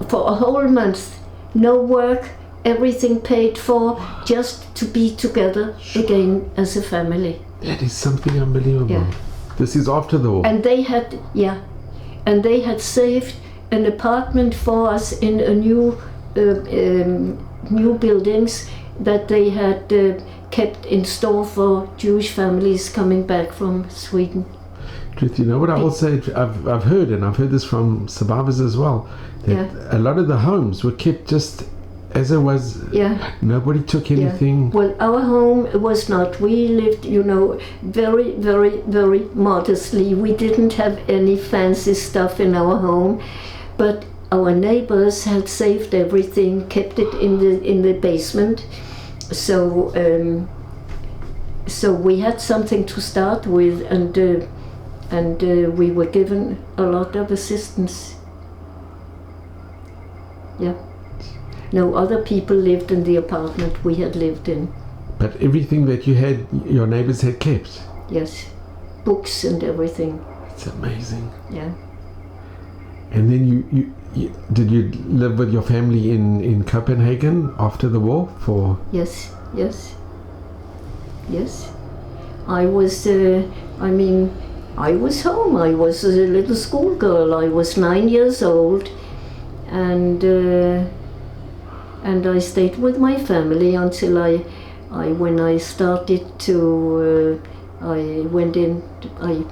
For a whole month, no work, everything paid for, just to be together again as a family. That is something unbelievable. Yeah. This is after the war. And they had saved an apartment for us in a new buildings that they had kept in store for Jewish families coming back from Sweden. Truth, you know what I will say, I've heard, and I've heard this from survivors as well, that a lot of the homes were kept just as it was. Yeah. Nobody took anything. Yeah. Well, our home was not. We lived, very, very, very modestly. We didn't have any fancy stuff in our home, but our neighbors had saved everything, kept it in the basement. So we had something to start with, and we were given a lot of assistance. Yeah. No other people lived in the apartment we had lived in. But everything that you had, your neighbors had kept? Yes. Books and everything. It's amazing. Yeah. And then you did you live with your family in Copenhagen after the war? Yes. I was, I was home. I was a little schoolgirl. I was 9 years old, and I stayed with my family until when I started to, I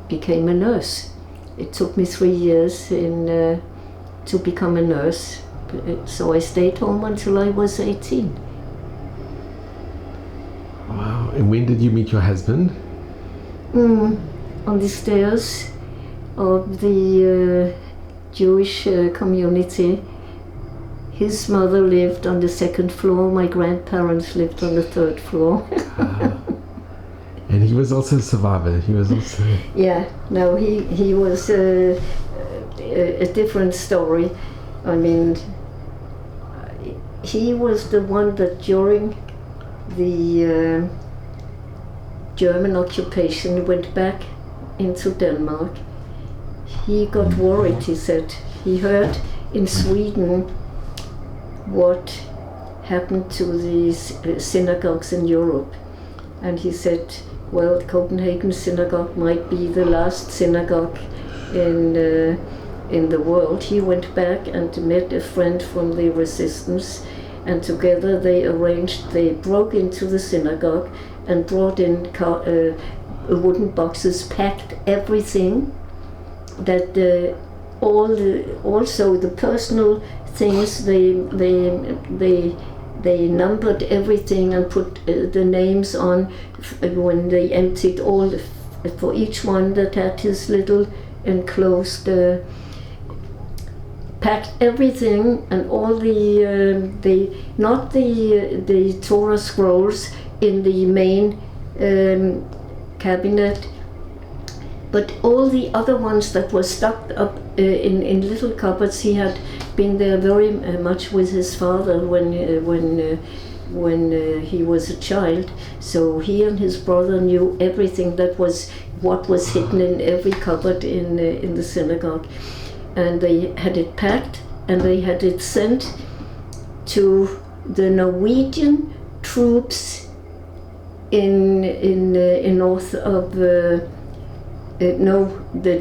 became a nurse. It took me 3 years to become a nurse, so I stayed home until I was 18. Wow! And when did you meet your husband? On the stairs of the Jewish community. His mother lived on the second floor, my grandparents lived on the third floor. And he was also a survivor, he was also... Yeah, no, he was a different story. I mean, he was the one that during the German occupation went back into Denmark. He got worried, he said. He heard in Sweden what happened to these synagogues in Europe. And he said, well, Copenhagen synagogue might be the last synagogue in the world. He went back and met a friend from the resistance, and together they broke into the synagogue and brought in wooden boxes, packed everything, that also the personal things, they numbered everything and put the names on when they emptied for each one that had his little enclosed, packed everything, and all not the Torah scrolls in the main cabinet, but all the other ones that were stuck up in little cupboards. He had been there very much with his father when he was a child, so he and his brother knew everything what was hidden in every cupboard in the synagogue, and they had it packed and they had it sent to the Norwegian troops in north of the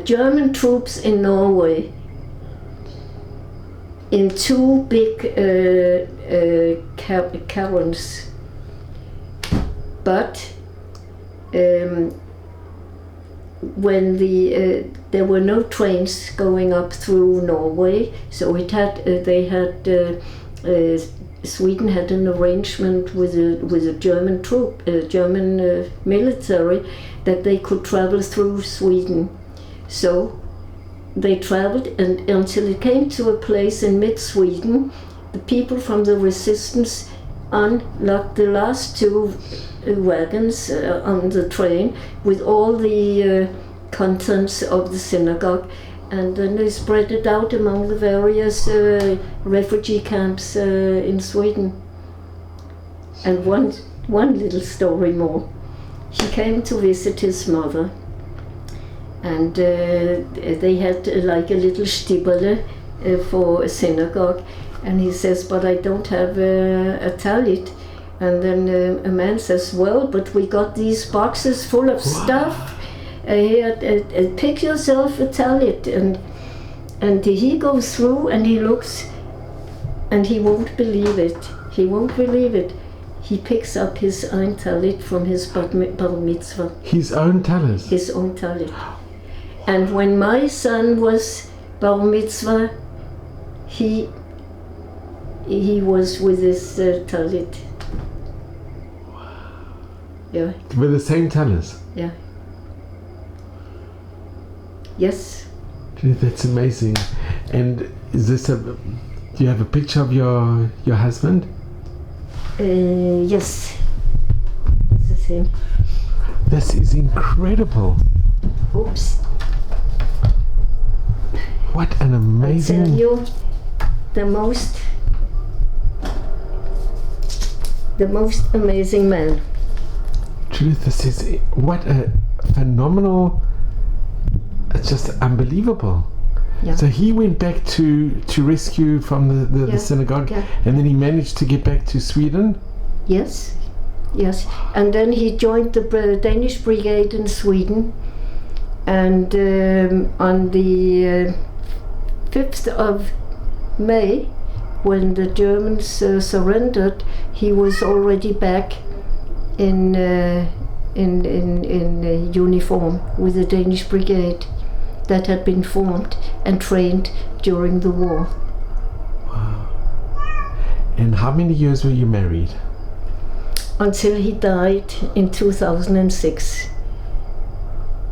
German troops in Norway, in two big caverns. But when there were no trains going up through Norway, so Sweden had an arrangement with a German German military, that they could travel through Sweden. So they traveled, and until it came to a place in mid-Sweden, the people from the resistance unlocked the last two wagons on the train with all the contents of the synagogue, and then they spread it out among the various refugee camps in Sweden. And one little story more. He came to visit his mother, and they had like a little stiebele for a synagogue, and he says, but I don't have a talit. And then a man says, well, but we got these boxes full of stuff. Here, pick yourself a talit. And he goes through and he looks, and he won't believe it. He won't believe it. He picks up his own talit from his bar mitzvah. His own talit? His own talit. And when my son was bar mitzvah, he was with his talit. Yeah. With the same talis? Yeah. Yes. Gee, that's amazing. And is this do you have a picture of your husband? Yes. This is him. This is incredible. Oops. What an amazing... I tell you, the most amazing man. Judith, this is... What a phenomenal... It's just unbelievable. Yeah. So he went back to rescue from the synagogue, and then he managed to get back to Sweden? Yes, yes. And then he joined the Danish brigade in Sweden, And on the 5th of May, when the Germans surrendered, he was already back in uniform with the Danish brigade that had been formed and trained during the war. Wow. And how many years were you married? Until he died in 2006.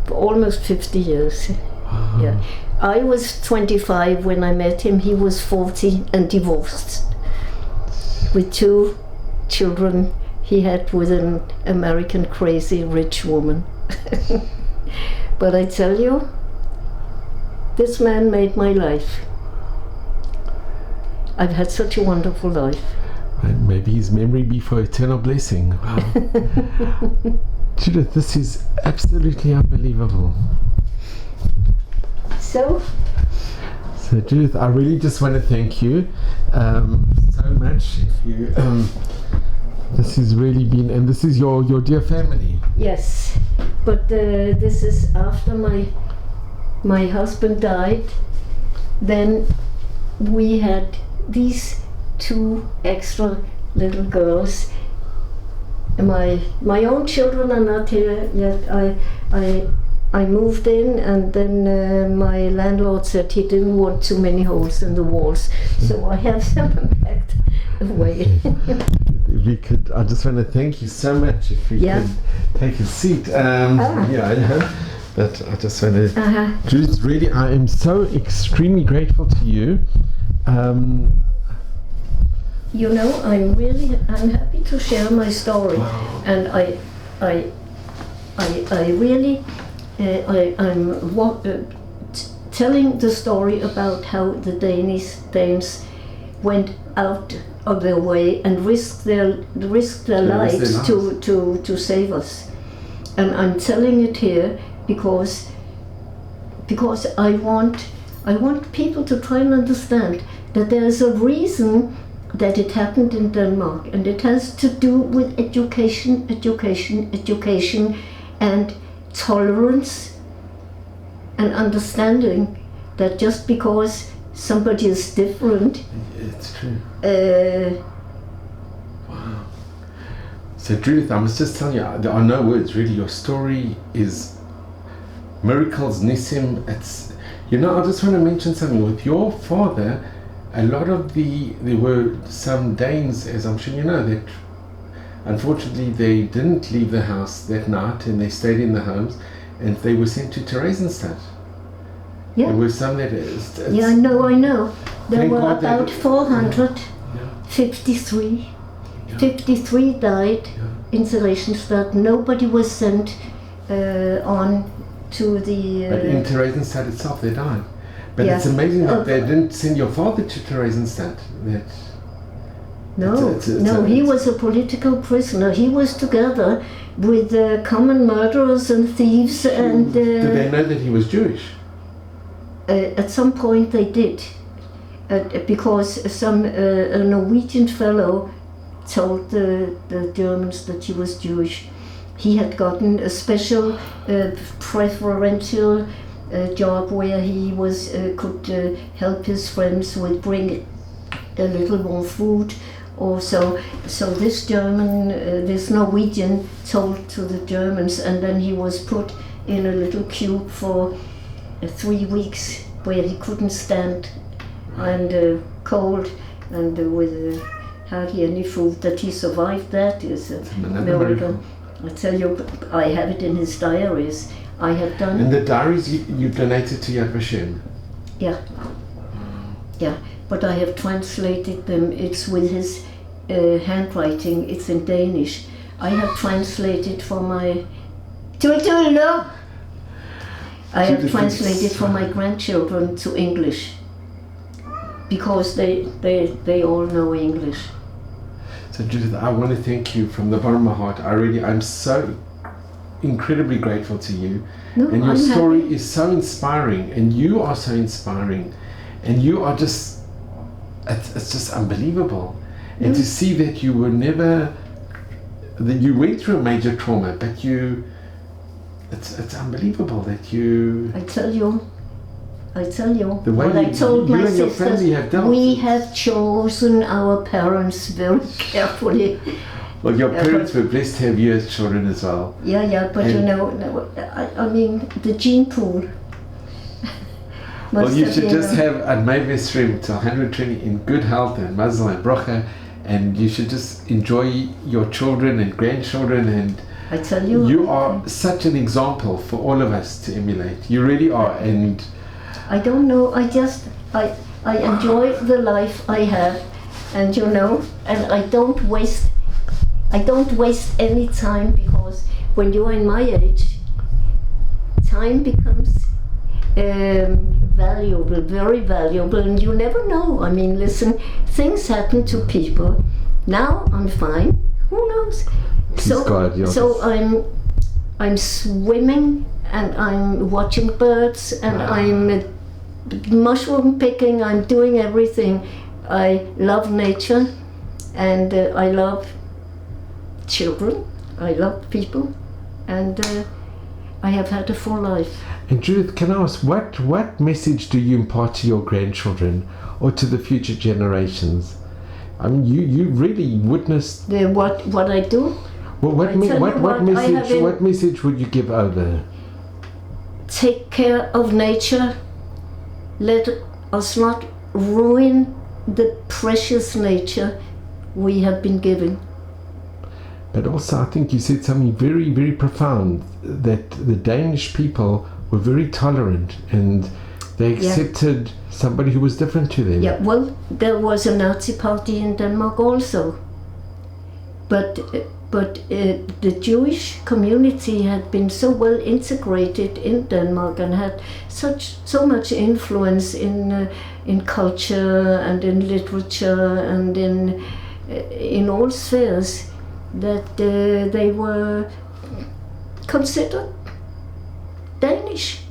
For almost 50 years. Wow. Yeah. I was 25 when I met him. He was 40 and divorced with 2 children he had with an American crazy rich woman. But I tell you, this man made my life. I've had such a wonderful life. And maybe his memory be for eternal blessing. Wow. Judith, this is absolutely unbelievable. So Judith, I really just want to thank you so much. If you, this has really been, and this is your dear family. yes, but this is after my husband died. Then we had these 2 extra little girls. My own children are not here yet. I moved in, and then my landlord said he didn't want too many holes in the walls, so I have them packed away. I just want to thank you so much. If we could take a seat. Yeah, I know. But I just want to. Judith, really, I am so extremely grateful to you. You know, I'm happy to share my story, and I'm telling the story about how the Danes went out of their way and risked their lives to save us, and I'm telling it here because I want people to try and understand that there is a reason that it happened in Denmark, and it has to do with education, and tolerance and understanding that just because somebody is different, it's true. Wow. So Judith, I must just tell you, there are no words really. Your story is miracles, Nissim. It's, you know, I just want to mention something with your father. A lot of there were some Danes, as I'm sure you know, that unfortunately they didn't leave the house that night and they stayed in the homes, and they were sent to Theresienstadt. Yeah. There were some that yeah, I know. There were about 453. 53 died in Theresienstadt. Nobody was sent on to the... But in Theresienstadt itself they died. But it's amazing that they didn't send your father to Theresienstadt. No, he was a political prisoner. He was together with common murderers and thieves. And did they know that he was Jewish? At some point they did, because a Norwegian fellow told the Germans that he was Jewish. He had gotten a special preferential job where he could help his friends with bring a little more food or so. So this Norwegian told to the Germans, and then he was put in a little cube for 3 weeks where he couldn't stand, and cold, and with hardly any food. That he survived that is a miracle. I tell you, I have it in his diaries. I have done. And the diaries you donated to Yad Vashem? Yeah. Yeah, but I have translated them. It's with his handwriting. It's in Danish. I have translated for my... I have translated for my grandchildren to English, because they all know English. So Judith, I want to thank you from the bottom of my heart. I'm so incredibly grateful to you. And your story is so inspiring, and you are so inspiring, and you are just, it's just unbelievable. And to see that you were never, that you went through a major trauma, but you it's unbelievable that you. I tell you, The way what I told you my and your sisters, family have dealt. we have chosen our parents very carefully. Well, your parents were blessed to have you as children as well. Yeah, but I mean, the gene pool. Well, you should just have a Mavis Rim to 120 in good health and mazel and bracha, and you should just enjoy your children and grandchildren, and I tell you, you are such an example for all of us to emulate. You really are, and I don't know. I enjoy the life I have, and and I don't waste any time, because when you're in my age, time becomes valuable, very valuable, and you never know. I mean, listen, things happen to people. Now I'm fine. Who knows? So I'm swimming, and I'm watching birds, and I'm mushroom picking. I'm doing everything. I love nature, and I love children. I love people, and I have had a full life. And Judith, can I ask, what message do you impart to your grandchildren or to the future generations? I mean, you really witnessed what I do. Well, what message would you give over? Take care of nature. Let us not ruin the precious nature we have been given. But also, I think you said something very, very profound, that the Danish people were very tolerant and they accepted somebody who was different to them. Yeah, well, there was a Nazi party in Denmark also. But the Jewish community had been so well integrated in Denmark and had so much influence in culture and in literature and in all spheres, that they were considered Danish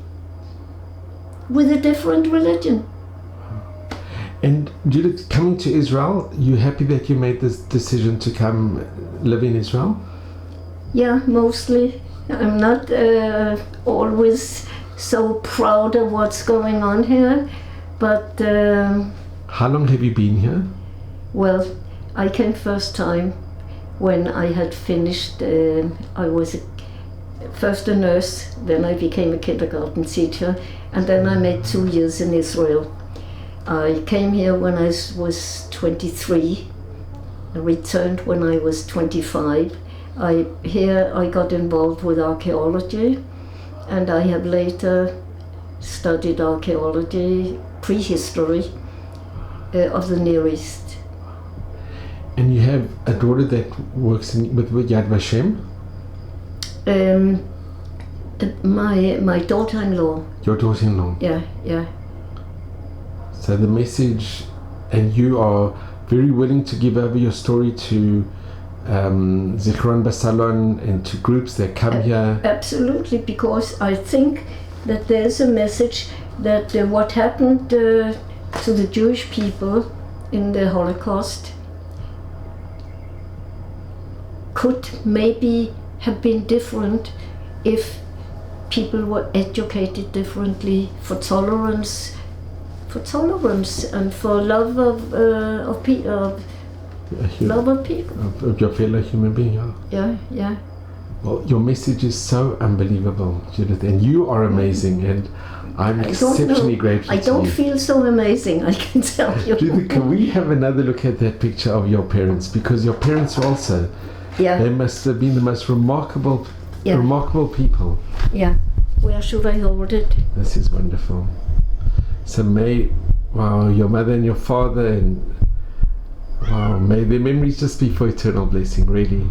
with a different religion. And Judith, coming to Israel, you happy that you made this decision to come live in Israel? Yeah, mostly. I'm not always so proud of what's going on here, but... How long have you been here? Well, I came first time when I had finished. I was first a nurse, then I became a kindergarten teacher, and then I made 2 years in Israel. I came here when I was 23, I returned when I was 25. Here I got involved with archaeology, and I have later studied archaeology, prehistory of the Near East. And you have a daughter that works with Yad Vashem? My daughter-in-law. Your daughter-in-law? Yeah. So the message, and you are very willing to give over your story to Zichron Basalon and to groups that come here? Absolutely, because I think that there's a message that what happened to the Jewish people in the Holocaust could maybe have been different if people were educated differently for tolerance and for love of people. Love of people. Of your fellow human being, Yeah. Well, your message is so unbelievable, Judith, and you are amazing, and I'm exceptionally grateful to you. I don't feel so amazing, I can tell you. Judith, can we have another look at that picture of your parents? Because your parents were also, they must have been the most remarkable people. Yeah. Where should I hold it? This is wonderful. So your mother and your father, and may their memories just be for eternal blessing, really.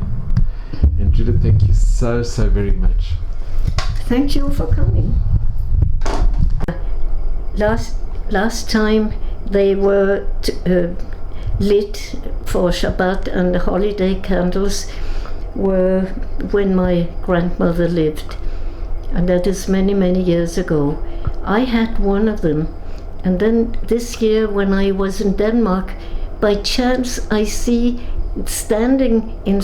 And Judith, thank you so very much. Thank you for coming. Last time they were lit for Shabbat, and the holiday candles were when my grandmother lived, and that is many years ago. I had one of them, and then this year when I was in Denmark, by chance I see standing in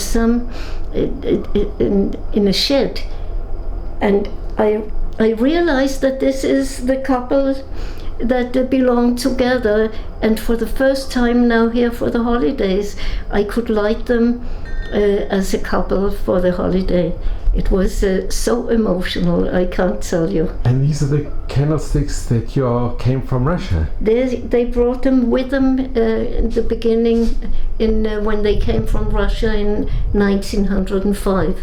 a shed And I realized that this is the couple that belong together, and for the first time now here for the holidays, I could light them as a couple for the holiday. It was so emotional, I can't tell you. And these are the candlesticks that came from Russia? They brought them with them in the beginning, when they came from Russia in 1905.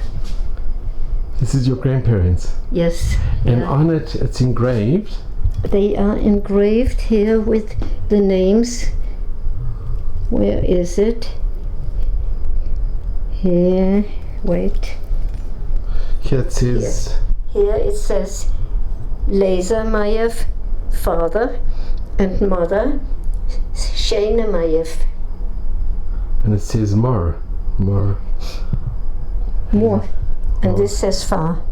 This is your grandparents? Yes. And on it, it's engraved? They are engraved here with the names. Where is it? Here, wait. Here it says... Here it says Leza Mayev, father, and mother, Shana Mayev. And it says Mor. And this says far.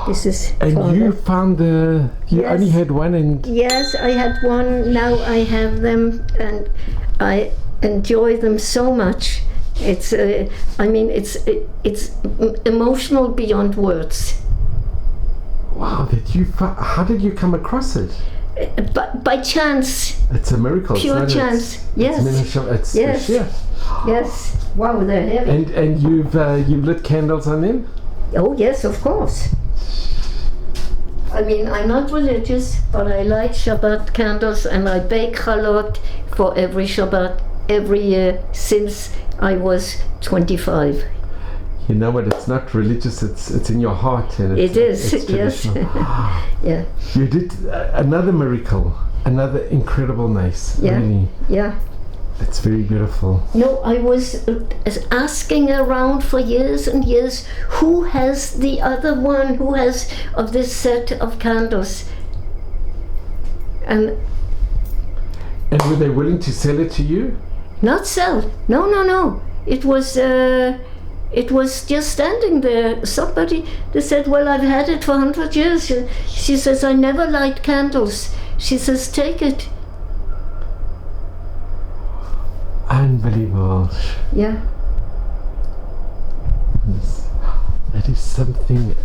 This is and father. You found you Yes. only had one, and Yes, I had one. Now I have them, and I enjoy them so much. It's it's emotional beyond words. wow, how did you come across it? By chance. It's a miracle. Pure chance. Yes. It's Yes. Yes. Wow, they're heavy. And you've lit candles on them? Oh yes, of course. I mean, I'm not religious, but I light Shabbat candles, and I bake chalot for every Shabbat every year since I was 25. You know what? It's not religious. It's in your heart, and It is. it's Yes. Yeah. You did another miracle, another incredible nice. Yeah. Really, Yeah. it's very beautiful. No, I was asking around for years and years, who has the other one, who has of this set of candles? And were they willing to sell it to you? not sell. No. It was just standing there. Somebody, they said, well, I've had it for 100 years. She says, I never light candles. She says, take it. Unbelievable. Yeah. That is something